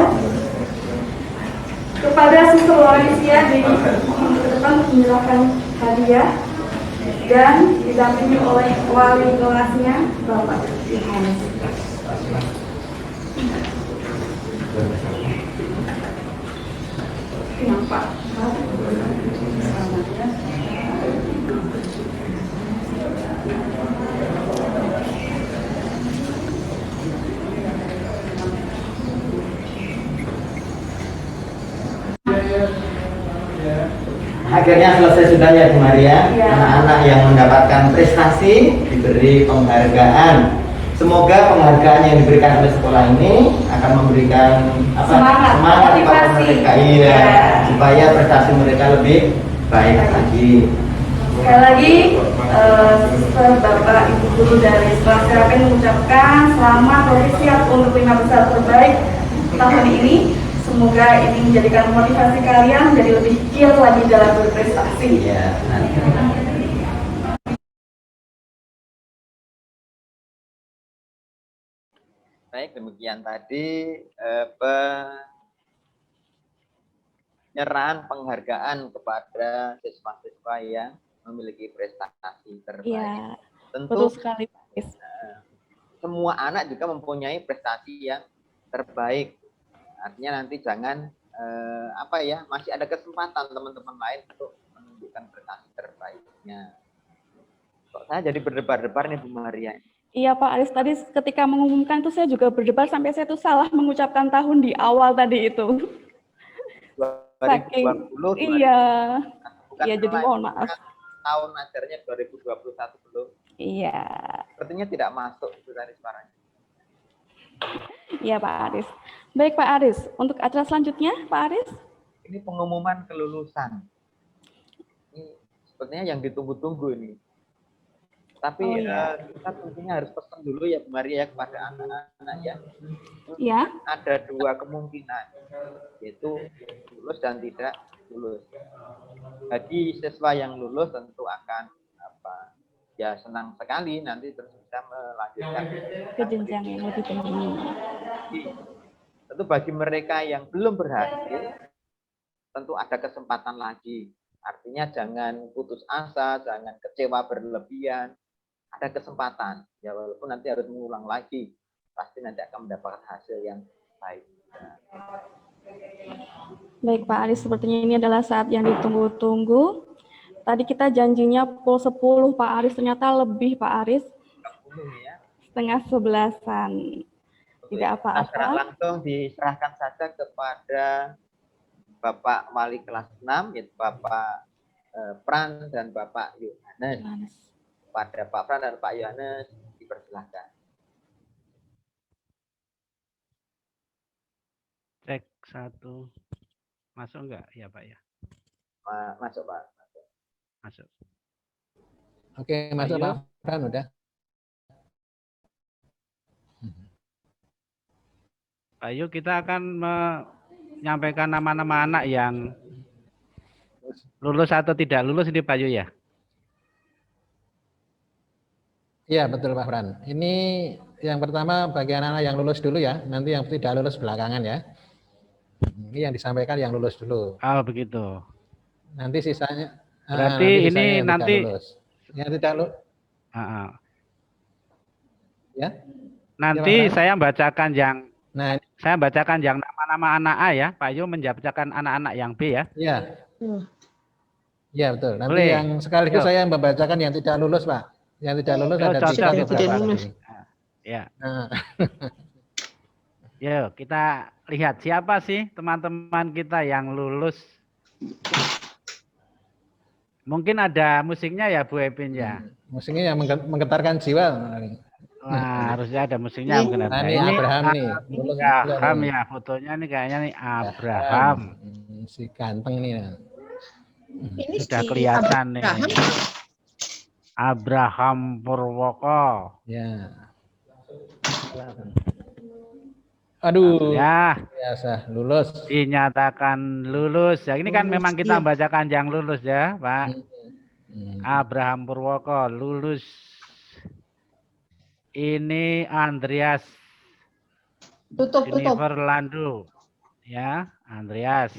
Kepada Suster Lorisia dimohon ke depan menyerahkan hadiah dan didampingi oleh wali kelasnya Bapak Yohanes. Kenapa? Akhirnya selesai sudah ya Bu Maria. Anak-anak yang mendapatkan prestasi diberi penghargaan. Semoga penghargaan yang diberikan oleh sekolah ini akan memberikan semangat kepada mereka, supaya prestasi mereka lebih baik lagi. Sekali lagi, Bapak Ibu Guru dari Sekolah Serapen mengucapkan selamat siap untuk 5 besar terbaik tahun ini. Semoga ini menjadikan motivasi kalian menjadi lebih giat lagi dalam berprestasi. Ya, Baik, demikian tadi penyerahan penghargaan kepada siswa-siswa yang memiliki prestasi terbaik. Ya, tentu betul sekali, Pak Aris. Semua anak juga mempunyai prestasi yang terbaik. Artinya nanti jangan masih ada kesempatan teman-teman lain untuk menunjukkan prestasi terbaiknya. Kok saya jadi berdebar-debar nih Bu Maria? Iya Pak Aris, tadi ketika mengumumkan itu saya juga berdebar sampai saya tuh salah mengucapkan tahun di awal tadi itu. 2020, iya. Bukan Iya, jadi mohon maaf. Tahun ajarnya 2021 belum. Iya. Sepertinya tidak masuk itu tadi suaranya. Iya Pak Aris. Baik Pak Aris, untuk acara selanjutnya Pak Aris? Ini pengumuman kelulusan. Ini sepertinya yang ditunggu-tunggu ini. Tapi kita tentunya harus pesan dulu ya Bu Maria kepada anak-anak ya. Ya. Ada 2 kemungkinan, yaitu lulus dan tidak lulus. Bagi siswa yang lulus tentu akan senang sekali nanti terus bisa melanjutkan ke jenjang yang lebih tinggi. Tentu bagi mereka yang belum berhasil, tentu ada kesempatan lagi. Artinya jangan putus asa, jangan kecewa berlebihan. Ada kesempatan, ya walaupun nanti harus mengulang lagi, pasti nanti akan mendapatkan hasil yang baik. Baik Pak Aris, sepertinya ini adalah saat yang ditunggu-tunggu. Tadi kita janjinya pukul 10 Pak Aris, ternyata lebih Pak Aris. 10 ya. Setengah 11-an. Tidak apa-apa. Langsung diserahkan saja kepada Bapak Wali kelas 6, yaitu Bapak Pran dan Bapak Yohanes. Pada Pak Pran dan Pak Yohanes dipersilahkan. Cek 1. Masuk enggak ya Pak ya? Masuk Pak. Masuk. Oke, masuk Pak Pran udah. Ayo kita akan menyampaikan nama-nama anak yang lulus atau tidak lulus ini Pak Yu ya? Iya betul Pak Fran. Ini yang pertama bagi anak-anak yang lulus dulu ya, nanti yang tidak lulus belakangan ya. Ini yang disampaikan yang lulus dulu. Oh begitu. Nanti sisanya. Berarti ini nanti yang tidak lulus. Ya. Nanti ya, saya bacakan yang. Nah, saya bacakan yang nama-nama anak A ya. Pak Yu menbacakan anak-anak yang B ya. Iya. Iya betul. Nanti boleh. Yang sekaligus saya membacakan yang tidak lulus Pak. Yang tidak lulus ada 3 beberapa. Ya. Yuk kita lihat siapa sih teman-teman kita yang lulus. Mungkin ada musiknya ya Bu Epin ya. Musiknya yang menggetarkan jiwa. Wah, harusnya ada musiknya mungkin ada. Ini Abraham nih. Abraham ya, fotonya nih kayaknya nih Abraham. Si ganteng nih. Ini sudah kelihatan nih. Abraham Purwoko. Ya. Aduh, Ya, biasa lulus. dinyatakan lulus. Ya, ini kan Lulus, memang kita iya. bacakan yang lulus ya, Pak. Hmm. Abraham Purwoko lulus. Ini Andreas Tutup. Jennifer Landu. Ya, Andreas.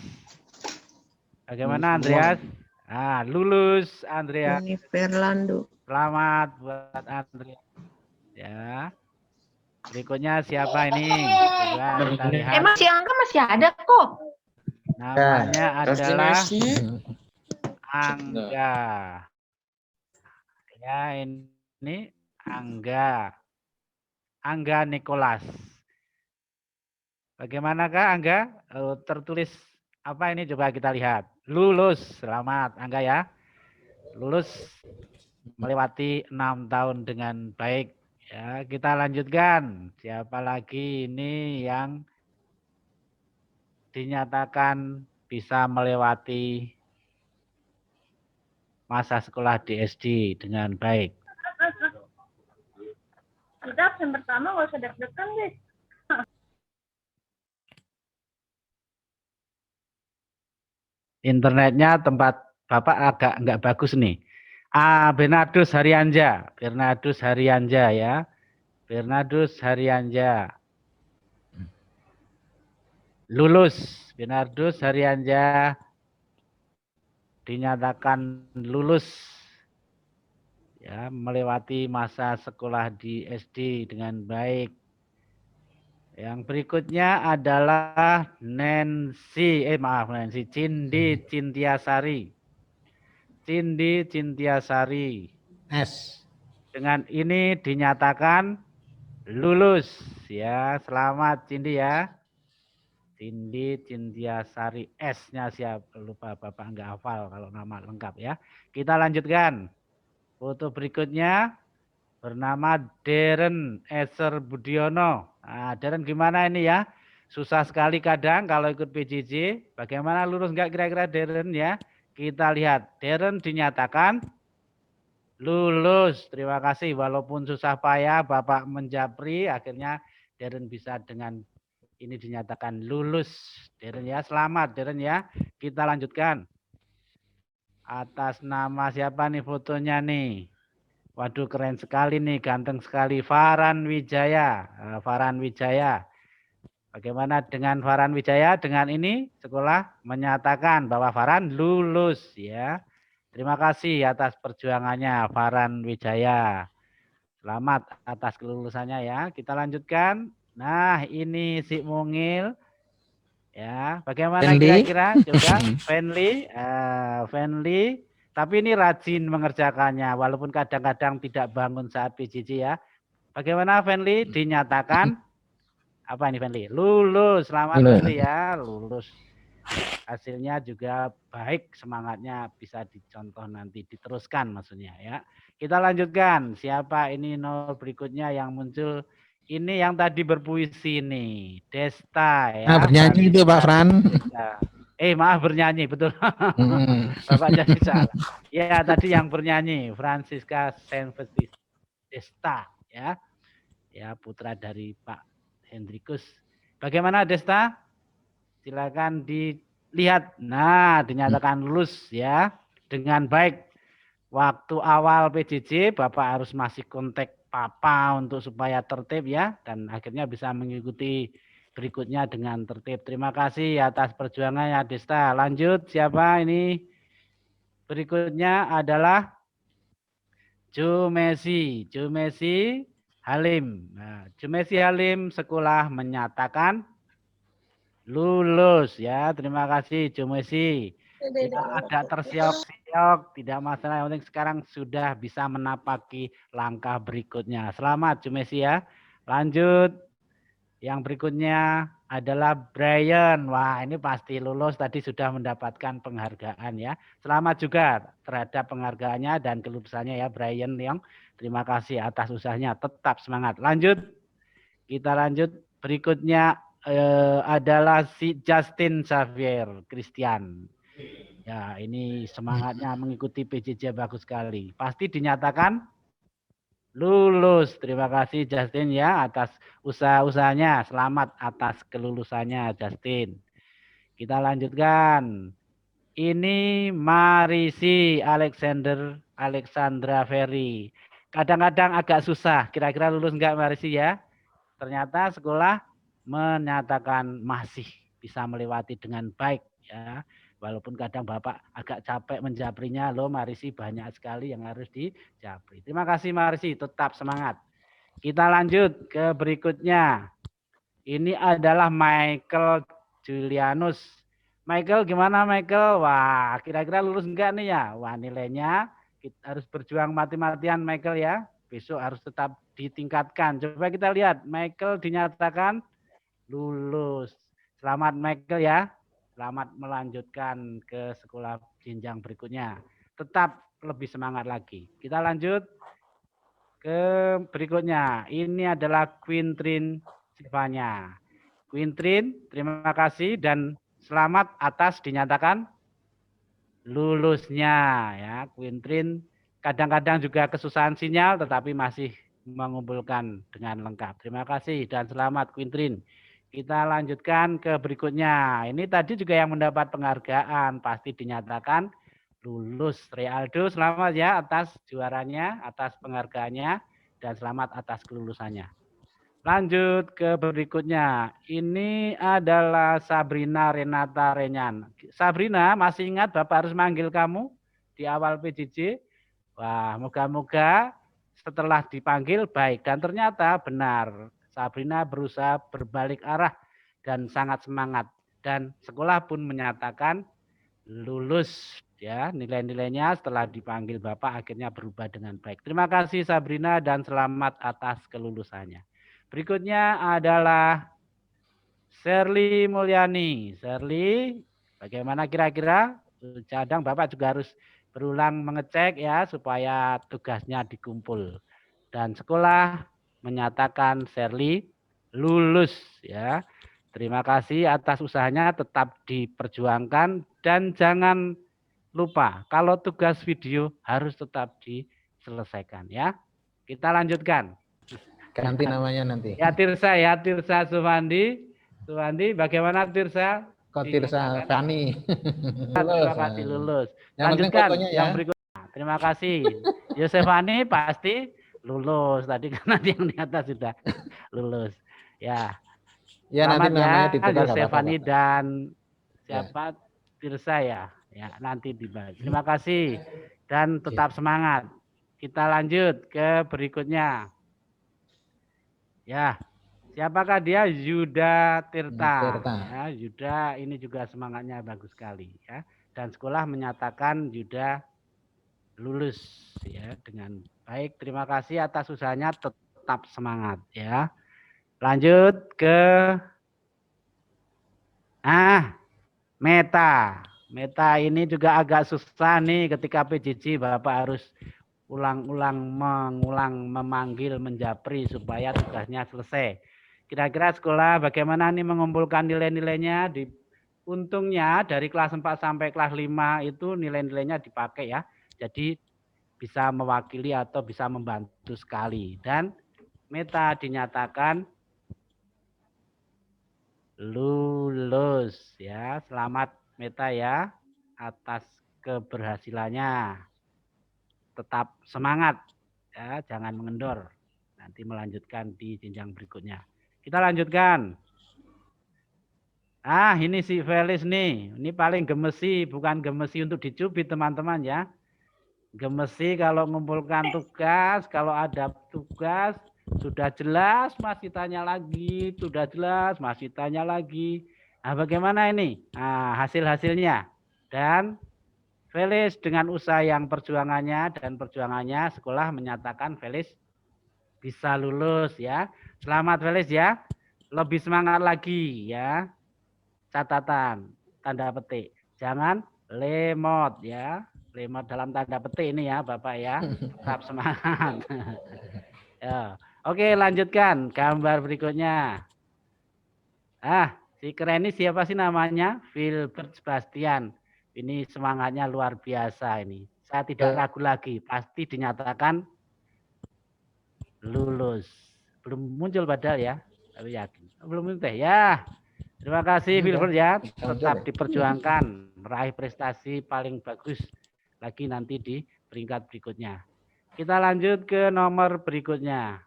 Bagaimana Andreas? Ah, lulus Andreas. Jennifer Landu. Selamat buat Andreas. Ya. Berikutnya siapa ini? Coba kita lihat. Emang si Angga masih ada kok. Namanya adalah Angga. Ya, ini Angga. Angga Nicholas. Bagaimanakah Angga? Tertulis apa ini? Coba kita lihat. Lulus. Selamat Angga ya. Lulus melewati 6 tahun dengan baik. Ya, kita lanjutkan. Siapa lagi ini yang dinyatakan bisa melewati masa sekolah di SD dengan baik? Kita absen pertama nggak usah deg-degan, guys. Internetnya tempat Bapak agak nggak bagus nih. Bernardus Harianja. Bernardus Harianja ya. Bernardus Harianja. Lulus. Bernardus Harianja dinyatakan lulus. Ya, melewati masa sekolah di SD dengan baik. Yang berikutnya adalah Nancy Cindi Cintiasari. Cindi Cintiasari. S. Dengan ini dinyatakan lulus ya. Selamat Cindi ya. Cindi Cintiasari, S-nya siapa? Lupa Bapak nggak hafal kalau nama lengkap ya. Kita lanjutkan. Foto berikutnya bernama Deren Eser Budiono. Nah, Deren gimana ini ya? Susah sekali kadang kalau ikut PJJ. Bagaimana lulus nggak kira-kira Deren ya? Kita lihat. Deren dinyatakan lulus. Terima kasih. Walaupun susah payah Bapak menjapri, akhirnya Deren bisa dengan ini dinyatakan lulus. Deren ya, selamat Deren ya. Kita lanjutkan. Atas nama siapa nih fotonya nih? Waduh keren sekali nih, ganteng sekali. Farhan Wijaya. Farhan Wijaya. Bagaimana dengan Farhan Wijaya? Dengan ini sekolah menyatakan bahwa Farhan lulus ya. Terima kasih atas perjuangannya Farhan Wijaya. Selamat atas kelulusannya ya. Kita lanjutkan. Nah ini si Mungil. Ya, bagaimana kira-kira? Coba Fenly. Fenly. Tapi ini rajin mengerjakannya, walaupun kadang-kadang tidak bangun saat PJJ ya. Bagaimana Fenly? Dinyatakan, apa ini Fenly? Lulus, selamat Fenly ya, lulus. Hasilnya juga baik, semangatnya bisa dicontoh nanti, diteruskan maksudnya ya. Kita lanjutkan, siapa ini nol berikutnya yang muncul? Ini yang tadi berpuisi nih, Desta ya. Bernyanyi itu Pak Fran. Maaf bernyanyi, betul. Bapak jadi salah. Ya, tadi yang bernyanyi Francisca Senvetis Desta ya. Ya, putra dari Pak Hendrikus. Bagaimana Desta? Silakan dilihat. Nah, dinyatakan lulus ya dengan baik. Waktu awal PJJ Bapak harus masih kontak Papa untuk supaya tertib ya, dan akhirnya bisa mengikuti berikutnya dengan tertib. Terima kasih atas perjuangannya Desta. Lanjut, siapa ini? Berikutnya adalah Jumesi. Jumesi Halim. Nah, Jumesi Halim sekolah menyatakan lulus ya. Terima kasih Jumesi. Tidak ada tersiok-siok, tidak masalah. Yang penting sekarang sudah bisa menapaki langkah berikutnya. Selamat Jumesi ya. Lanjut. Yang berikutnya adalah Brian. Wah, ini pasti lulus, tadi sudah mendapatkan penghargaan ya. Selamat juga terhadap penghargaannya dan kelulusannya ya Brian Leong. Terima kasih atas usahanya, tetap semangat. Lanjut. Kita lanjut. Berikutnya adalah si Justin Xavier Christian. Ya, ini semangatnya mengikuti PJJ bagus sekali. Pasti dinyatakan lulus. Terima kasih Justin ya atas usaha-usahanya. Selamat atas kelulusannya Justin. Kita lanjutkan. Ini Marisi Alexandra Ferry. Kadang-kadang agak susah. Kira-kira lulus enggak Marisi ya? Ternyata sekolah menyatakan masih bisa melewati dengan baik ya. Walaupun kadang Bapak agak capek menjaprinya, loh Marisi banyak sekali yang harus dijapri. Terima kasih Marisi, tetap semangat. Kita lanjut ke berikutnya. Ini adalah Michael Julianus. Michael gimana Michael? Wah, kira-kira lulus enggak nih ya? Wah, nilainya kita harus berjuang mati-matian Michael ya. Besok harus tetap ditingkatkan. Coba kita lihat, Michael dinyatakan lulus. Selamat Michael ya. Selamat melanjutkan ke sekolah jenjang berikutnya. Tetap lebih semangat lagi. Kita lanjut ke berikutnya. Ini adalah Quintrin Silvanya. Quintrin, terima kasih dan selamat atas dinyatakan lulusnya ya. Quintrin kadang-kadang juga kesusahan sinyal tetapi masih mengumpulkan dengan lengkap. Terima kasih dan selamat Quintrin. Kita lanjutkan ke berikutnya. Ini tadi juga yang mendapat penghargaan pasti dinyatakan lulus. Realdo selamat ya atas juaranya, atas penghargaannya dan selamat atas kelulusannya. Lanjut ke berikutnya. Ini adalah Sabrina Renata Renyan. Sabrina, masih ingat Bapak harus manggil kamu di awal PJJ? Wah, moga-moga setelah dipanggil baik. Dan ternyata benar, Sabrina berusaha berbalik arah dan sangat semangat. Dan sekolah pun menyatakan lulus. Ya, nilai-nilainya setelah dipanggil Bapak akhirnya berubah dengan baik. Terima kasih Sabrina dan selamat atas kelulusannya. Berikutnya adalah Shirley Mulyani. Shirley, bagaimana kira-kira? Cadang Bapak juga harus berulang mengecek ya supaya tugasnya dikumpul. Dan sekolah menyatakan Shirley lulus ya. Terima kasih atas usahanya, tetap diperjuangkan dan jangan lupa kalau tugas video harus tetap diselesaikan ya. Kita lanjutkan. Ganti namanya nanti. Ya Tirsa Sumandi. Sumandi, bagaimana Tirsa? Kok Tirsa Fani? Terima kasih lulus. Yang Lanjutkan ya. yang berikutnya. Terima kasih. Yosefani pasti lulus. Tadi kan nanti yang di atas sudah lulus. Ya. Ya nanti namanya ditukar Yosefani dan siapa? Tirsa ya. Ya, nanti dibahas. Terima kasih dan tetap semangat. Kita lanjut ke berikutnya. Ya, siapakah dia? Yuda Tirta. Ya, Yuda ini juga semangatnya bagus sekali ya. Dan sekolah menyatakan Yuda lulus ya dengan baik. Terima kasih atas usahanya, tetap semangat ya. Lanjut ke Meta. Meta ini juga agak susah nih ketika PJJ Bapak harus mengulang, memanggil, menjapri supaya tugasnya selesai. Kira-kira sekolah bagaimana nih mengumpulkan nilai-nilainya? Untungnya dari kelas 4 sampai kelas 5 itu nilai-nilainya dipakai ya. Jadi bisa mewakili atau bisa membantu sekali. Dan Meta dinyatakan lulus ya. Selamat Meta ya atas keberhasilannya. Tetap semangat ya, jangan mengendor. Nanti melanjutkan di jenjang berikutnya. Kita lanjutkan. Ini si Felis nih. Ini paling gemesi, bukan gemesi untuk dicubit teman-teman ya. Gemesi kalau mengumpulkan tugas, kalau ada tugas sudah jelas masih tanya lagi, sudah jelas masih tanya lagi. Bagaimana ini? Hasil-hasilnya. Dan Felis dengan usaha yang perjuangannya sekolah menyatakan Felis bisa lulus ya. Selamat Felis ya. Lebih semangat lagi ya. Catatan tanda petik. Jangan lemot ya. Lemot dalam tanda petik ini ya Bapak ya. Tetap semangat. Ya. Oke, lanjutkan gambar berikutnya. Si keren ini siapa sih namanya? Filbert Sebastian. Ini semangatnya luar biasa ini. Saya tidak ragu lagi, pasti dinyatakan lulus. Belum muncul padahal ya, tapi yakin. Belum muncul teh ya. Terima kasih Wilford ya, tetap diperjuangkan meraih prestasi paling bagus lagi nanti di peringkat berikutnya. Kita lanjut ke nomor berikutnya.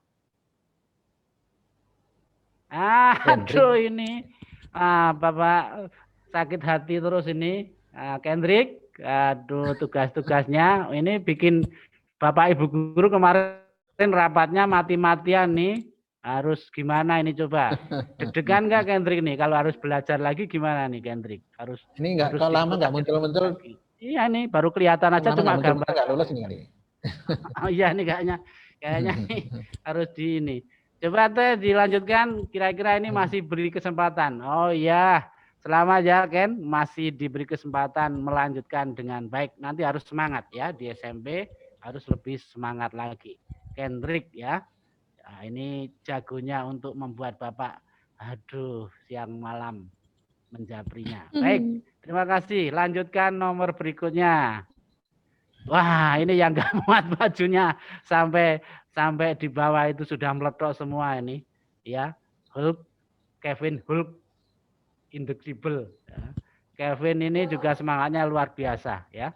Aduh ini Bapak sakit hati terus ini. Kendrick, aduh tugas-tugasnya ini bikin Bapak Ibu guru kemarin rapatnya mati-matian nih. Harus gimana ini coba? Deg-degan nggak Kendrick nih? Kalau harus belajar lagi gimana nih Kendrick? Harus ini nggak kalau lama nggak muncul-muncul. Iya nih baru kelihatan aja cuma gambar. Nggak lulus nih kali. Oh iya nih kayaknya nih harus di ini. Coba teh dilanjutkan, kira-kira ini masih beri kesempatan. Oh iya, selamat ya Ken, masih diberi kesempatan melanjutkan dengan baik. Nanti harus semangat ya, di SMP harus lebih semangat lagi. Kendrick ya, nah, ini jagonya untuk membuat Bapak, aduh siang malam menjabrinya. Baik, terima kasih. Lanjutkan nomor berikutnya. Wah, ini yang gak muat bajunya sampai di bawah itu sudah meletok semua ini. Ya, Hulk, Kevin Hulk, Indexible. Ya. Kevin ini juga semangatnya luar biasa, ya.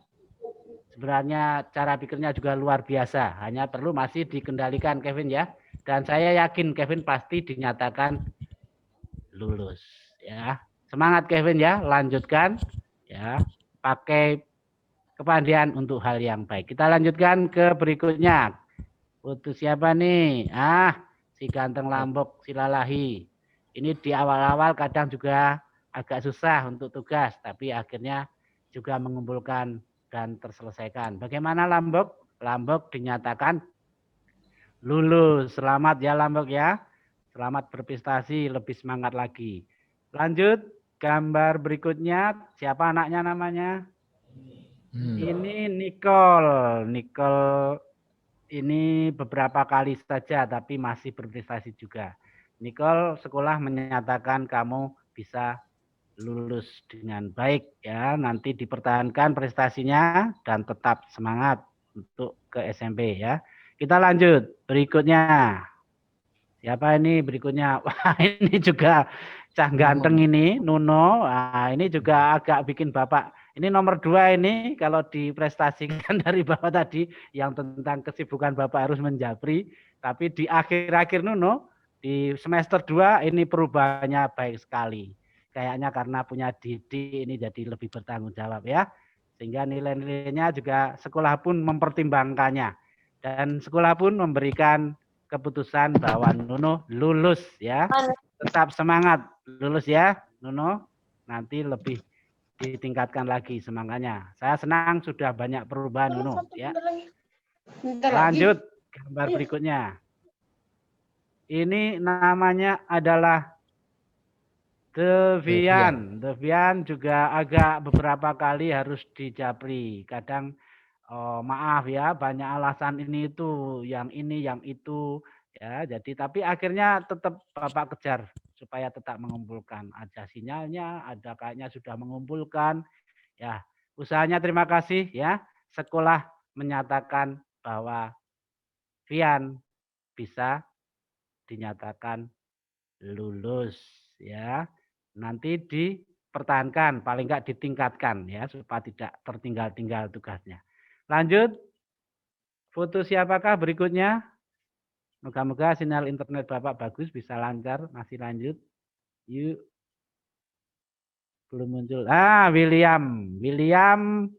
Sebenarnya cara pikirnya juga luar biasa. Hanya perlu masih dikendalikan Kevin ya. Dan saya yakin Kevin pasti dinyatakan lulus, ya. Semangat Kevin ya, lanjutkan, ya. Pakai kepandaian untuk hal yang baik. Kita lanjutkan ke berikutnya. Foto siapa nih? Si ganteng Lambok Silalahi. Ini di awal-awal kadang juga agak susah untuk tugas, tapi akhirnya juga mengumpulkan dan terselesaikan. Bagaimana Lambok? Lambok dinyatakan lulus. Selamat ya Lambok ya. Selamat berprestasi, lebih semangat lagi. Lanjut, gambar berikutnya. Siapa anaknya namanya? Ini Nicole. Nicole ini beberapa kali saja tapi masih berprestasi juga. Nicole sekolah menyatakan kamu bisa lulus dengan baik ya. Nanti dipertahankan prestasinya dan tetap semangat untuk ke SMP ya. Kita lanjut berikutnya. Siapa ini berikutnya? Wah, ini juga cah ganteng ini, Nuno. Nah, ini juga agak bikin Bapak. Ini nomor 2 ini kalau diprestasikan dari Bapak tadi yang tentang kesibukan Bapak harus menjabri. Tapi di akhir-akhir Nuno, di semester 2 ini perubahannya baik sekali. Kayaknya karena punya Didi ini jadi lebih bertanggung jawab ya. Sehingga nilai-nilainya juga sekolah pun mempertimbangkannya. Dan sekolah pun memberikan keputusan bahwa Nuno lulus ya. Tetap semangat lulus ya Nuno. Nanti lebih ditingkatkan lagi semangatnya. Saya senang sudah banyak perubahan Nuno ya. Lanjut gambar berikutnya. Ini namanya adalah Devian. Devian juga agak beberapa kali harus dijabri. Kadang maaf ya, banyak alasan ini itu, yang ini, yang itu ya. Jadi tapi akhirnya tetap Bapak kejar supaya tetap mengumpulkan. Ada sinyalnya, ada kayaknya sudah mengumpulkan. Ya, usahanya terima kasih ya. Sekolah menyatakan bahwa Vian bisa dinyatakan lulus ya. Nanti dipertahankan, paling enggak ditingkatkan ya supaya tidak tertinggal-tinggal tugasnya. Lanjut, foto siapakah berikutnya? Moga-moga sinyal internet Bapak bagus, bisa lancar, masih lanjut. Yuk. Belum muncul. William. William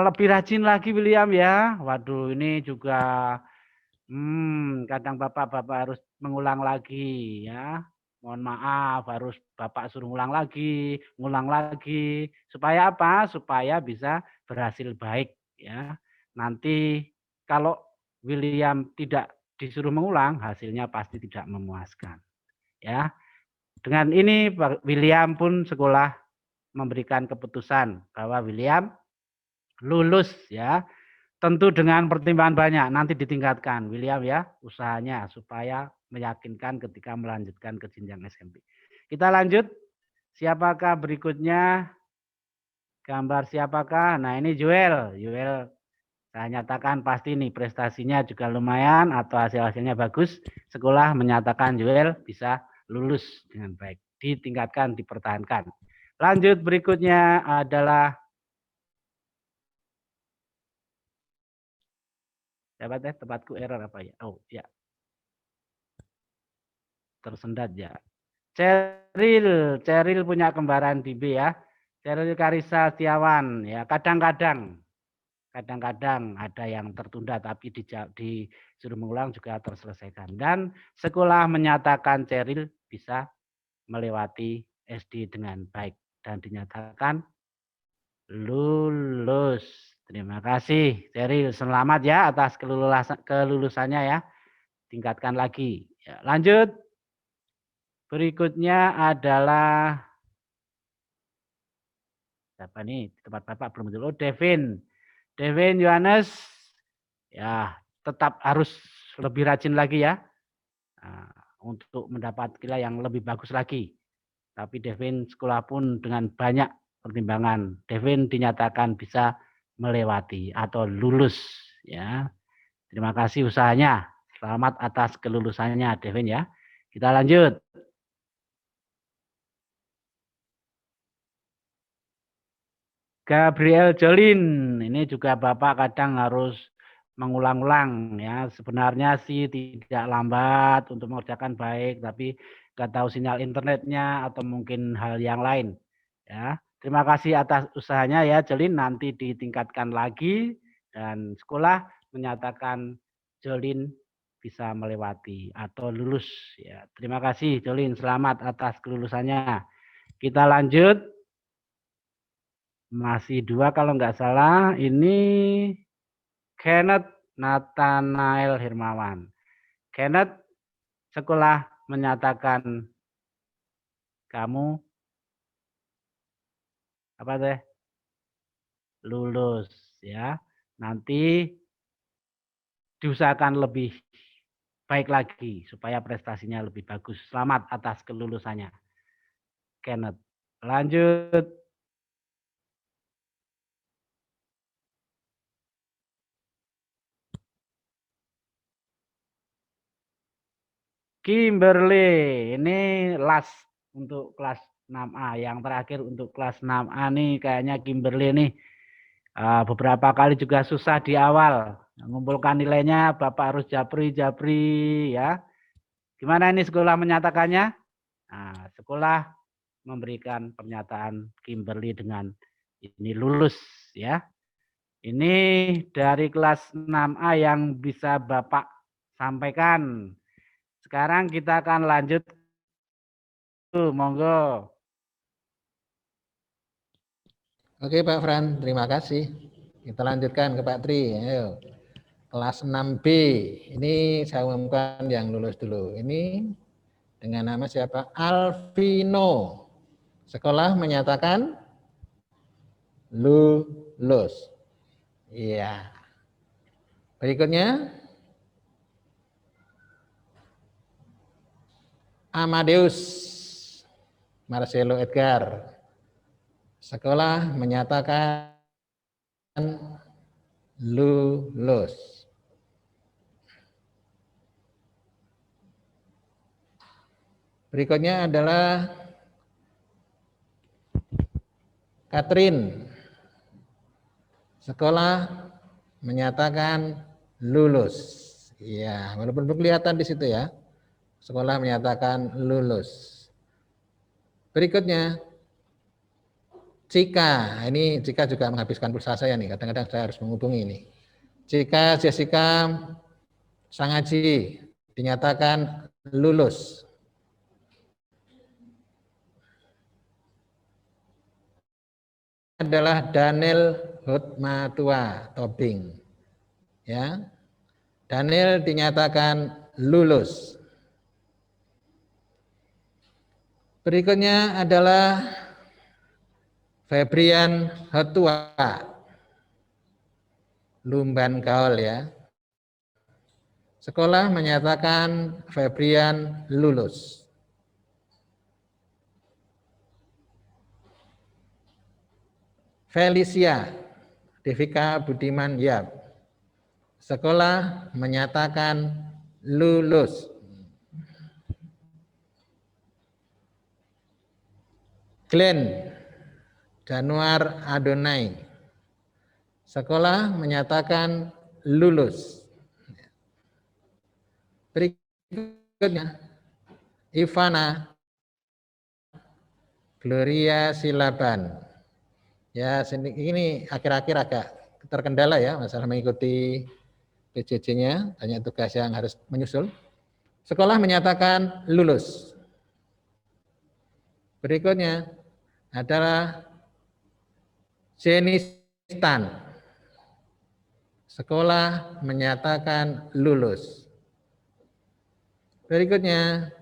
lebih rajin lagi William ya. Waduh, ini juga kadang Bapak harus mengulang lagi ya. Mohon maaf, harus Bapak suruh ngulang lagi. Supaya apa? Supaya bisa berhasil baik ya. Nanti kalau William tidak disuruh mengulang, hasilnya pasti tidak memuaskan. Ya. Dengan ini William pun sekolah memberikan keputusan bahwa William lulus ya. Tentu dengan pertimbangan banyak, nanti ditingkatkan William ya usahanya supaya meyakinkan ketika melanjutkan ke jenjang SMP. Kita lanjut. Siapakah berikutnya? Gambar siapakah? Nah, ini Joel. Joel Saya nyatakan pasti nih prestasinya juga lumayan atau hasil-hasilnya bagus. Sekolah menyatakan Joel bisa lulus dengan baik. Ditingkatkan, dipertahankan. Lanjut berikutnya adalah tempatku error apa ya? Oh ya, tersendat ya. Ceril punya kembaran di B ya. Ceril Karisa Setiawan ya. Kadang-kadang ada yang tertunda tapi disuruh mengulang juga terselesaikan. Dan sekolah menyatakan Ceril bisa melewati SD dengan baik dan dinyatakan lulus. Terima kasih Ceril, selamat ya atas kelulusannya ya. Tingkatkan lagi. Ya, lanjut. Berikutnya adalah siapa nih? Tempat Bapak belum muncul. Oh, Devin Yohanes. Ya, tetap harus lebih rajin lagi ya. Nah, untuk mendapat nilai yang lebih bagus lagi. Tapi Devin sekolah pun dengan banyak pertimbangan. Devin dinyatakan bisa melewati atau lulus ya. Terima kasih usahanya. Selamat atas kelulusannya Devin ya. Kita lanjut. Gabriel Jolin, ini juga Bapak kadang harus mengulang-ulang ya. Sebenarnya sih tidak lambat untuk mengerjakan baik, tapi nggak tahu sinyal internetnya atau mungkin hal yang lain. Ya, terima kasih atas usahanya ya Jolin. Nanti ditingkatkan lagi dan sekolah menyatakan Jolin bisa melewati atau lulus. Ya, terima kasih Jolin. Selamat atas kelulusannya. Kita lanjut. Masih 2 kalau nggak salah. Ini Kenneth Nathanael Hermawan. Kenneth, sekolah menyatakan kamu apa deh? Lulus ya. Nanti diusahakan lebih baik lagi supaya prestasinya lebih bagus. Selamat atas kelulusannya. Kenneth. Lanjut. Kimberly, ini last untuk kelas 6A. Yang terakhir untuk kelas 6A nih kayaknya Kimberly nih beberapa kali juga susah di awal. Mengumpulkan nilainya Bapak harus japri ya. Gimana ini sekolah menyatakannya? Nah, sekolah memberikan pernyataan Kimberly dengan ini lulus ya. Ini dari kelas 6A yang bisa Bapak sampaikan. Sekarang kita akan lanjut. Monggo. Oke Pak Fran, terima kasih. Kita lanjutkan ke Pak Tri. Ayo. Kelas 6B. Ini saya umumkan yang lulus dulu. Ini dengan nama siapa? Alvino. Sekolah menyatakan lulus. Iya. Berikutnya Amadeus Marcelo Edgar. Sekolah menyatakan lulus. Berikutnya adalah Catherine. Sekolah menyatakan lulus. Iya, walaupun belum kelihatan di situ ya. Sekolah menyatakan lulus. Berikutnya Cika. Ini Cika juga menghabiskan pulsa saya nih. Kadang-kadang saya harus menghubungi ini. Cika Jessica Sangaji dinyatakan lulus. Adalah Daniel Hutmatua Tobing. Ya. Daniel dinyatakan lulus. Berikutnya adalah Febrian Hetua. Lumban Gaul ya. Sekolah menyatakan Febrian lulus. Felicia Devika Budiman Yap. Sekolah menyatakan lulus. Glenn Januar Adonai. Sekolah menyatakan lulus. Berikutnya, Ivana Gloria Silaban. Ya, ini akhir-akhir agak terkendala ya masalah mengikuti PJJ-nya, banyak tugas yang harus menyusul. Sekolah menyatakan lulus. Berikutnya adalah Jenistan. Sekolah menyatakan lulus. Berikutnya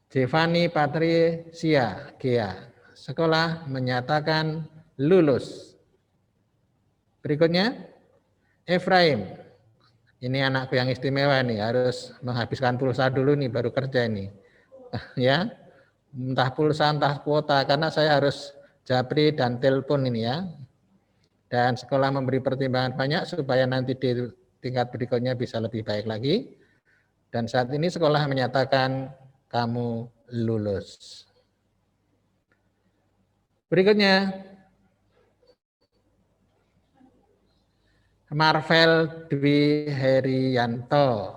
Devani Patricia Gia. Sekolah menyatakan lulus. Berikutnya Efraim. Ini anakku yang istimewa nih, harus menghabiskan pulsa dulu nih baru kerja ini. Ya. Entah pulsa entah kuota karena saya harus japri dan telepon ini ya. Dan sekolah memberi pertimbangan banyak supaya nanti di tingkat berikutnya bisa lebih baik lagi. Dan saat ini sekolah menyatakan kamu lulus. Berikutnya Marvel Dwi Herianto.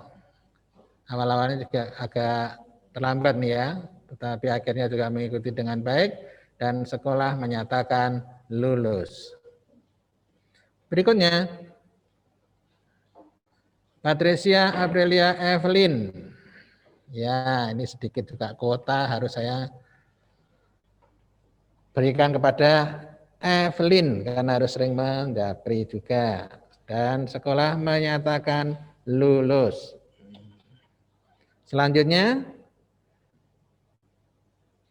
Awal-awalnya juga agak terlambat nih ya, tetapi akhirnya juga mengikuti dengan baik dan sekolah menyatakan lulus. Berikutnya Patricia Aprilia Evelyn. Ya, ini sedikit juga kuota harus saya berikan kepada Evelyn karena harus sering mendapri juga. Dan sekolah menyatakan lulus. Selanjutnya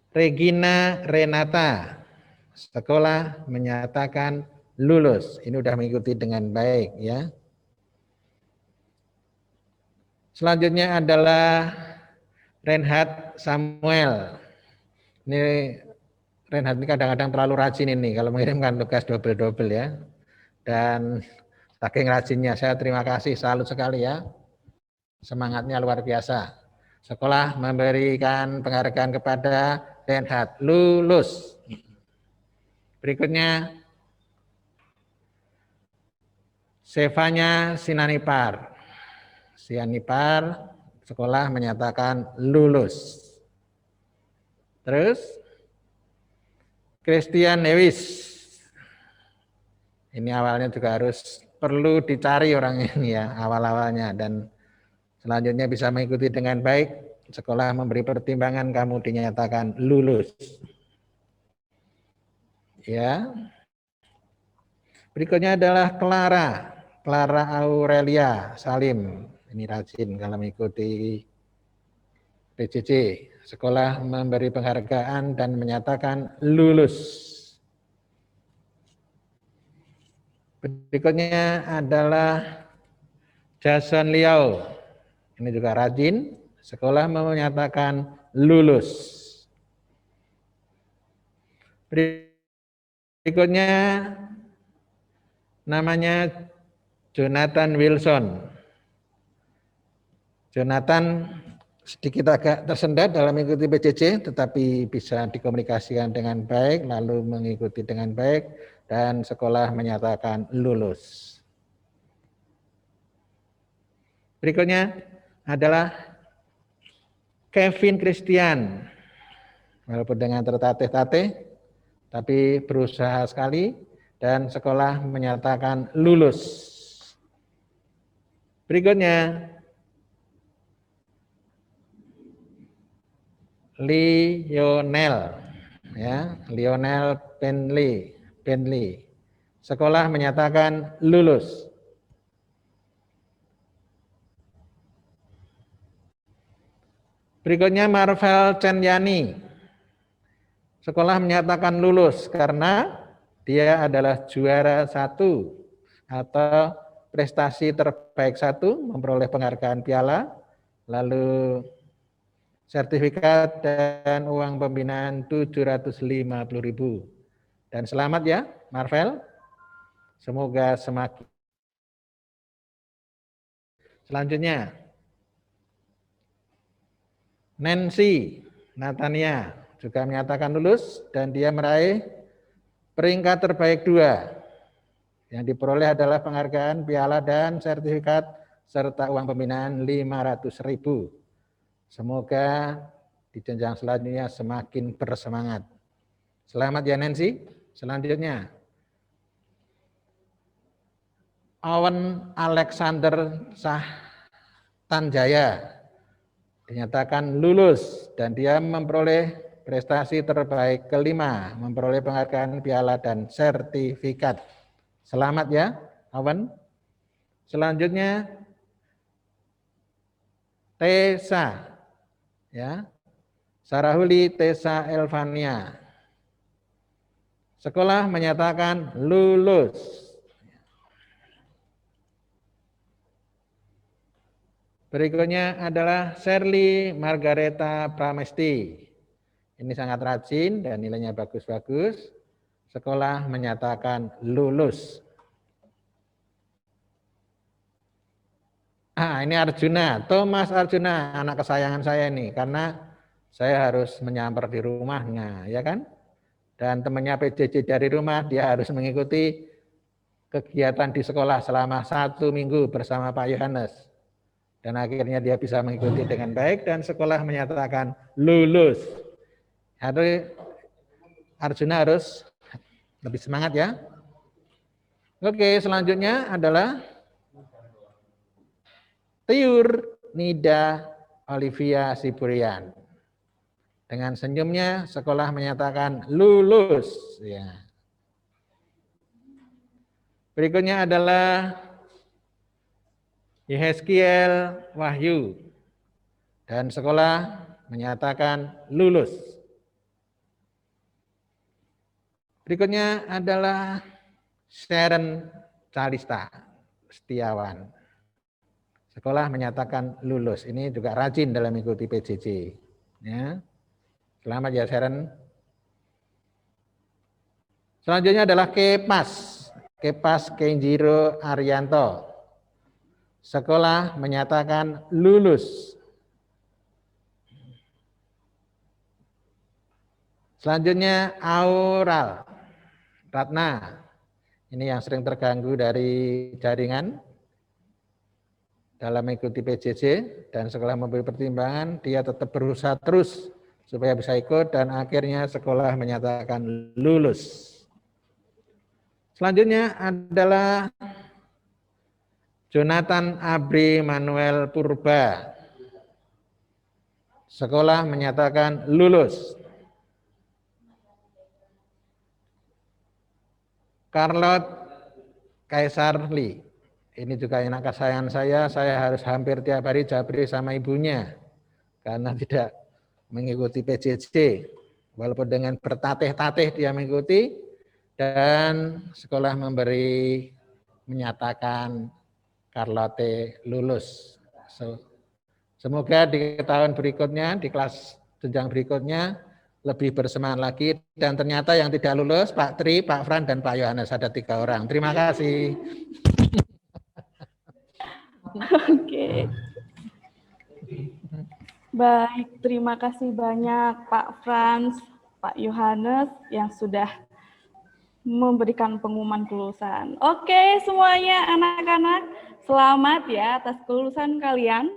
Regina Renata. Sekolah menyatakan lulus. Ini sudah mengikuti dengan baik ya. Selanjutnya adalah Reinhard Samuel. Ini Reinhard ini kadang-kadang terlalu rajin ini kalau mengirimkan tugas double-double ya. Dan saking rajinnya saya terima kasih, salut sekali ya. Semangatnya luar biasa. Sekolah memberikan penghargaan kepada Reinhard, lulus. Berikutnya Sevanya Sinanipar. Sinanipar sekolah menyatakan lulus. Terus Christian Lewis. Ini awalnya juga harus perlu dicari orang ini ya awal-awalnya dan selanjutnya bisa mengikuti dengan baik. Sekolah memberi pertimbangan kamu dinyatakan lulus. Ya. Berikutnya adalah Clara Aurelia Salim. Ini rajin kalau mengikuti PJJ. Sekolah memberi penghargaan dan menyatakan lulus. Berikutnya adalah Jason Liao. Ini juga rajin. Sekolah menyatakan lulus. Berikutnya namanya Jonathan Wilson. Jonathan sedikit agak tersendat dalam mengikuti PJJ, tetapi bisa dikomunikasikan dengan baik, lalu mengikuti dengan baik, dan sekolah menyatakan lulus. Berikutnya adalah Kevin Christian. Walaupun dengan tertatih-tatih, tapi berusaha sekali, dan sekolah menyatakan lulus. Berikutnya Lionel, ya, Lionel Bentley. Sekolah menyatakan lulus. Berikutnya Marvel Chenyani. Sekolah menyatakan lulus karena dia adalah juara 1 atau prestasi terbaik 1, memperoleh penghargaan piala, lalu sertifikat dan uang pembinaan 750.000. Dan selamat ya Marvel. Semoga semakin Selanjutnya, Nancy Natania juga menyatakan lulus dan dia meraih peringkat terbaik 2. Yang diperoleh adalah penghargaan, piala, dan sertifikat serta uang pembinaan 500.000. Semoga di jenjang selanjutnya semakin bersemangat. Selamat ya Nancy. Selanjutnya, Awan Alexander Tanjaya dinyatakan lulus dan dia memperoleh prestasi terbaik ke-5, memperoleh penghargaan, piala, dan sertifikat. Selamat ya, Awan. Selanjutnya, Tessa, ya, Sarahuli Tessa Elvania. Sekolah menyatakan lulus. Berikutnya adalah Shirley Margareta Pramesti. Ini sangat rajin dan nilainya bagus-bagus. Sekolah menyatakan lulus. Ini Arjuna, Thomas Arjuna, anak kesayangan saya ini, karena saya harus menyamper di rumahnya, ya kan? Dan temannya PJJ dari rumah, dia harus mengikuti kegiatan di sekolah selama 1 minggu bersama Pak Yohanes. Dan akhirnya dia bisa mengikuti dengan baik dan sekolah menyatakan lulus. Arjuna harus lebih semangat ya. Oke, selanjutnya adalah Tiur Nida Olivia Siburian. Dengan senyumnya sekolah menyatakan lulus. Ya. Berikutnya adalah Yeskiel Wahyu dan sekolah menyatakan lulus. Berikutnya adalah Sharon Calista Setiawan. Sekolah menyatakan lulus. Ini juga rajin dalam mengikuti PJJ. Ya. Selamat ya Sharon. Selanjutnya adalah Kepas Kenjiro Arianto. Sekolah menyatakan lulus. Selanjutnya Aural Ratna. Ini yang sering terganggu dari jaringan dalam mengikuti PJJ dan sekolah memberi pertimbangan, dia tetap berusaha terus supaya bisa ikut dan akhirnya sekolah menyatakan lulus. Selanjutnya adalah Jonathan Abri Manuel Purba. Sekolah menyatakan lulus. Charlotte Kaisarli. Ini juga anak kesayangan saya harus hampir tiap hari japri sama ibunya. Karena tidak mengikuti PJJ. Walaupun dengan bertatih-tatih dia mengikuti. Dan sekolah menyatakan Carlotte lulus. Semoga di tahun berikutnya, di kelas jenjang berikutnya, lebih bersemangat lagi. Dan ternyata yang tidak lulus, Pak Tri, Pak Fran, dan Pak Yohanes. Ada 3 orang. Terima kasih. Oke. Baik, terima kasih banyak Pak Frans, Pak Yohanes yang sudah memberikan pengumuman kelulusan. Oke, semuanya anak-anak, selamat ya atas kelulusan kalian.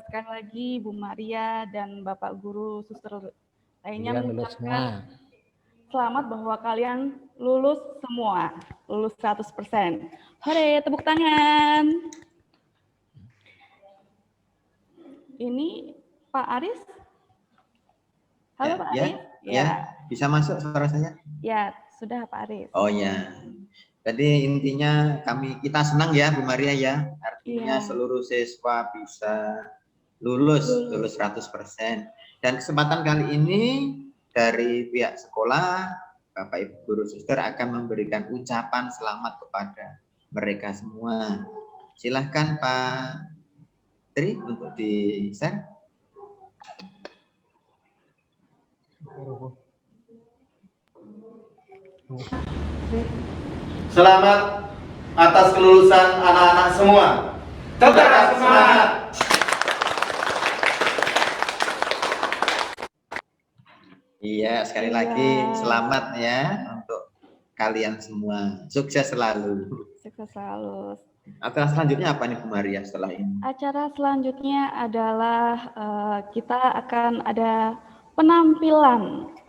Sekali lagi Bu Maria dan Bapak Guru, Suster lainnya mengucapkan selamat bahwa kalian lulus semua, lulus 100%. Hore, tepuk tangan. Ini Pak Aris. Halo Pak Aris. Ya, bisa masuk suara saya? Ya, sudah Pak Aris. Oh ya. Jadi intinya kita senang ya Bu Maria ya. Artinya seluruh siswa bisa lulus 100%. Dan kesempatan kali ini dari pihak sekolah, Bapak Ibu Guru Suster akan memberikan ucapan selamat kepada mereka semua. Silahkan Pak Tri untuk di-share. Selamat atas kelulusan anak-anak semua. Tetap semangat. Iya, sekali lagi selamat ya untuk kalian semua. Sukses selalu. Sukses selalu. Acara selanjutnya apa nih Bu Maria setelah ini? Acara selanjutnya adalah kita akan ada penampilan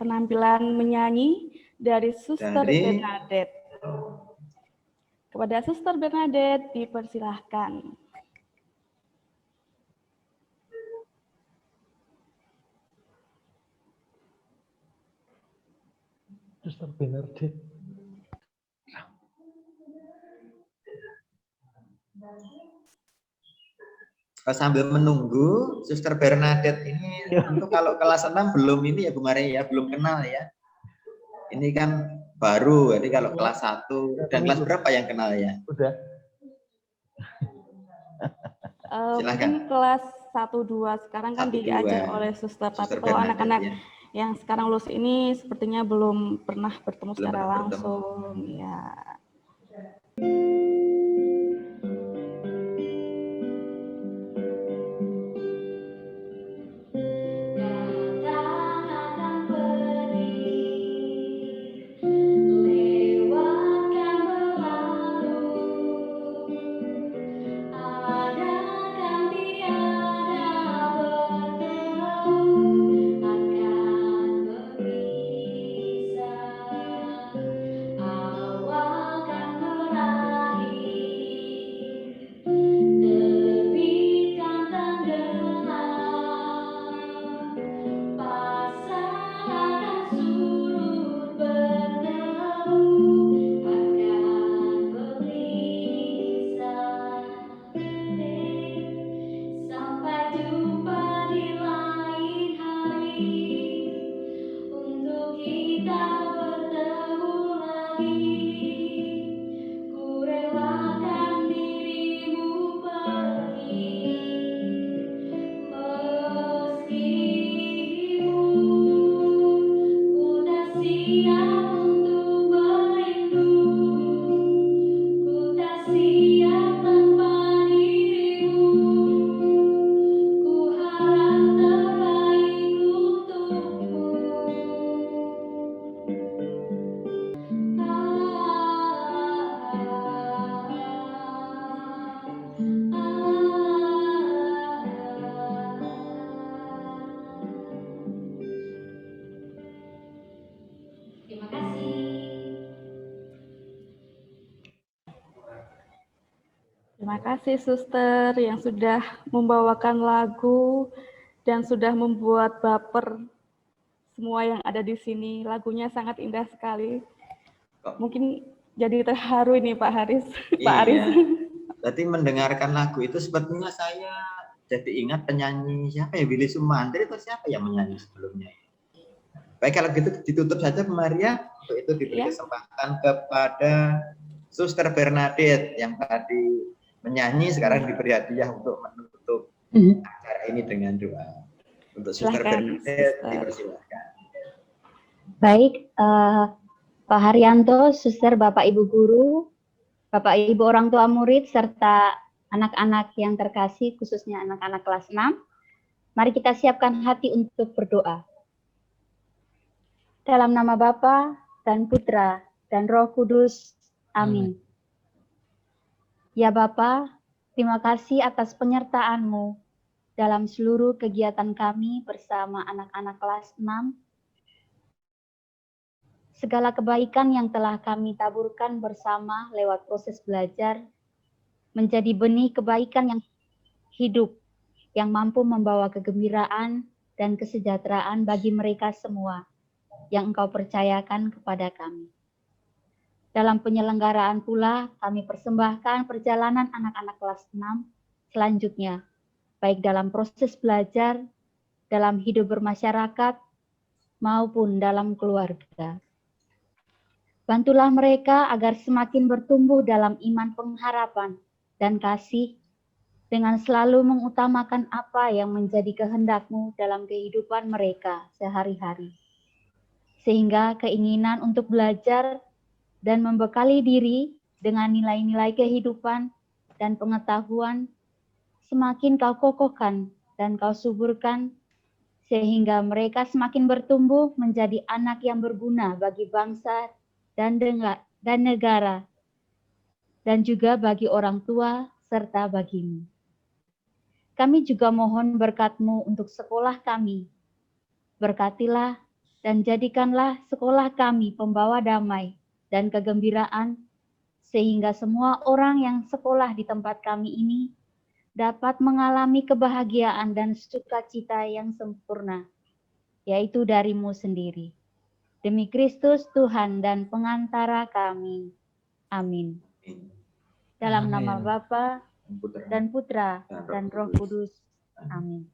menyanyi dari Suster Bernadette. Kepada Suster Bernadette dipersilahkan. Suster Bernadette. Sambil menunggu Suster Bernadette ini untuk kalau kelas 6 belum ini ya Bu Maria ya, belum kenal ya. Ini kan baru, jadi kalau kelas 1 dan kelas berapa yang kenal ya? Udah. Mungkin kelas 1-2 sekarang kan diajar oleh Suster, tapi kalau anak-anak yang sekarang lulus ini sepertinya belum pernah bertemu secara langsung. Ya. Terima kasih Suster yang sudah membawakan lagu dan sudah membuat baper semua yang ada di sini. Lagunya sangat indah sekali. Mungkin jadi terharu ini Pak Haris. Iya. Pak Aris. Berarti mendengarkan lagu itu sepertinya saya jadi ingat penyanyi siapa ya, Willy Sumantri atau siapa yang menyanyi sebelumnya. Baik, kalau gitu ditutup saja Bu Maria. Untuk itu diberi kesempatan kepada Suster Bernadette yang tadi menyanyi, sekarang diberi hadiah untuk menutup acara ini dengan doa. Untuk Suster Bernadette dipersilakan. Baik, Pak Haryanto, Suster, Bapak Ibu Guru, Bapak Ibu orang tua murid, serta anak-anak yang terkasih, khususnya anak-anak kelas 6, mari kita siapkan hati untuk berdoa. Dalam nama Bapa dan Putra dan Roh Kudus, amin. Ya Bapa, terima kasih atas penyertaan-Mu dalam seluruh kegiatan kami bersama anak-anak kelas 6. Segala kebaikan yang telah kami taburkan bersama lewat proses belajar menjadi benih kebaikan yang hidup, yang mampu membawa kegembiraan dan kesejahteraan bagi mereka semua yang Engkau percayakan kepada kami. Dalam penyelenggaraan pula kami persembahkan perjalanan anak-anak kelas 6 selanjutnya, baik dalam proses belajar, dalam hidup bermasyarakat, maupun dalam keluarga. Bantulah mereka agar semakin bertumbuh dalam iman pengharapan dan kasih, dengan selalu mengutamakan apa yang menjadi kehendak-Mu dalam kehidupan mereka sehari-hari. Sehingga keinginan untuk belajar dan membekali diri dengan nilai-nilai kehidupan dan pengetahuan semakin kau kokohkan dan kau suburkan, sehingga mereka semakin bertumbuh menjadi anak yang berguna bagi bangsa dan negara, dan juga bagi orang tua serta bagimu. Kami juga mohon berkat-Mu untuk sekolah kami. Berkatilah dan jadikanlah sekolah kami pembawa damai dan kegembiraan, sehingga semua orang yang sekolah di tempat kami ini dapat mengalami kebahagiaan dan sukacita yang sempurna, yaitu dari-Mu sendiri. Demi Kristus Tuhan dan pengantara kami. Amin. Dalam nama Bapa dan Putra dan Roh Kudus. Amin.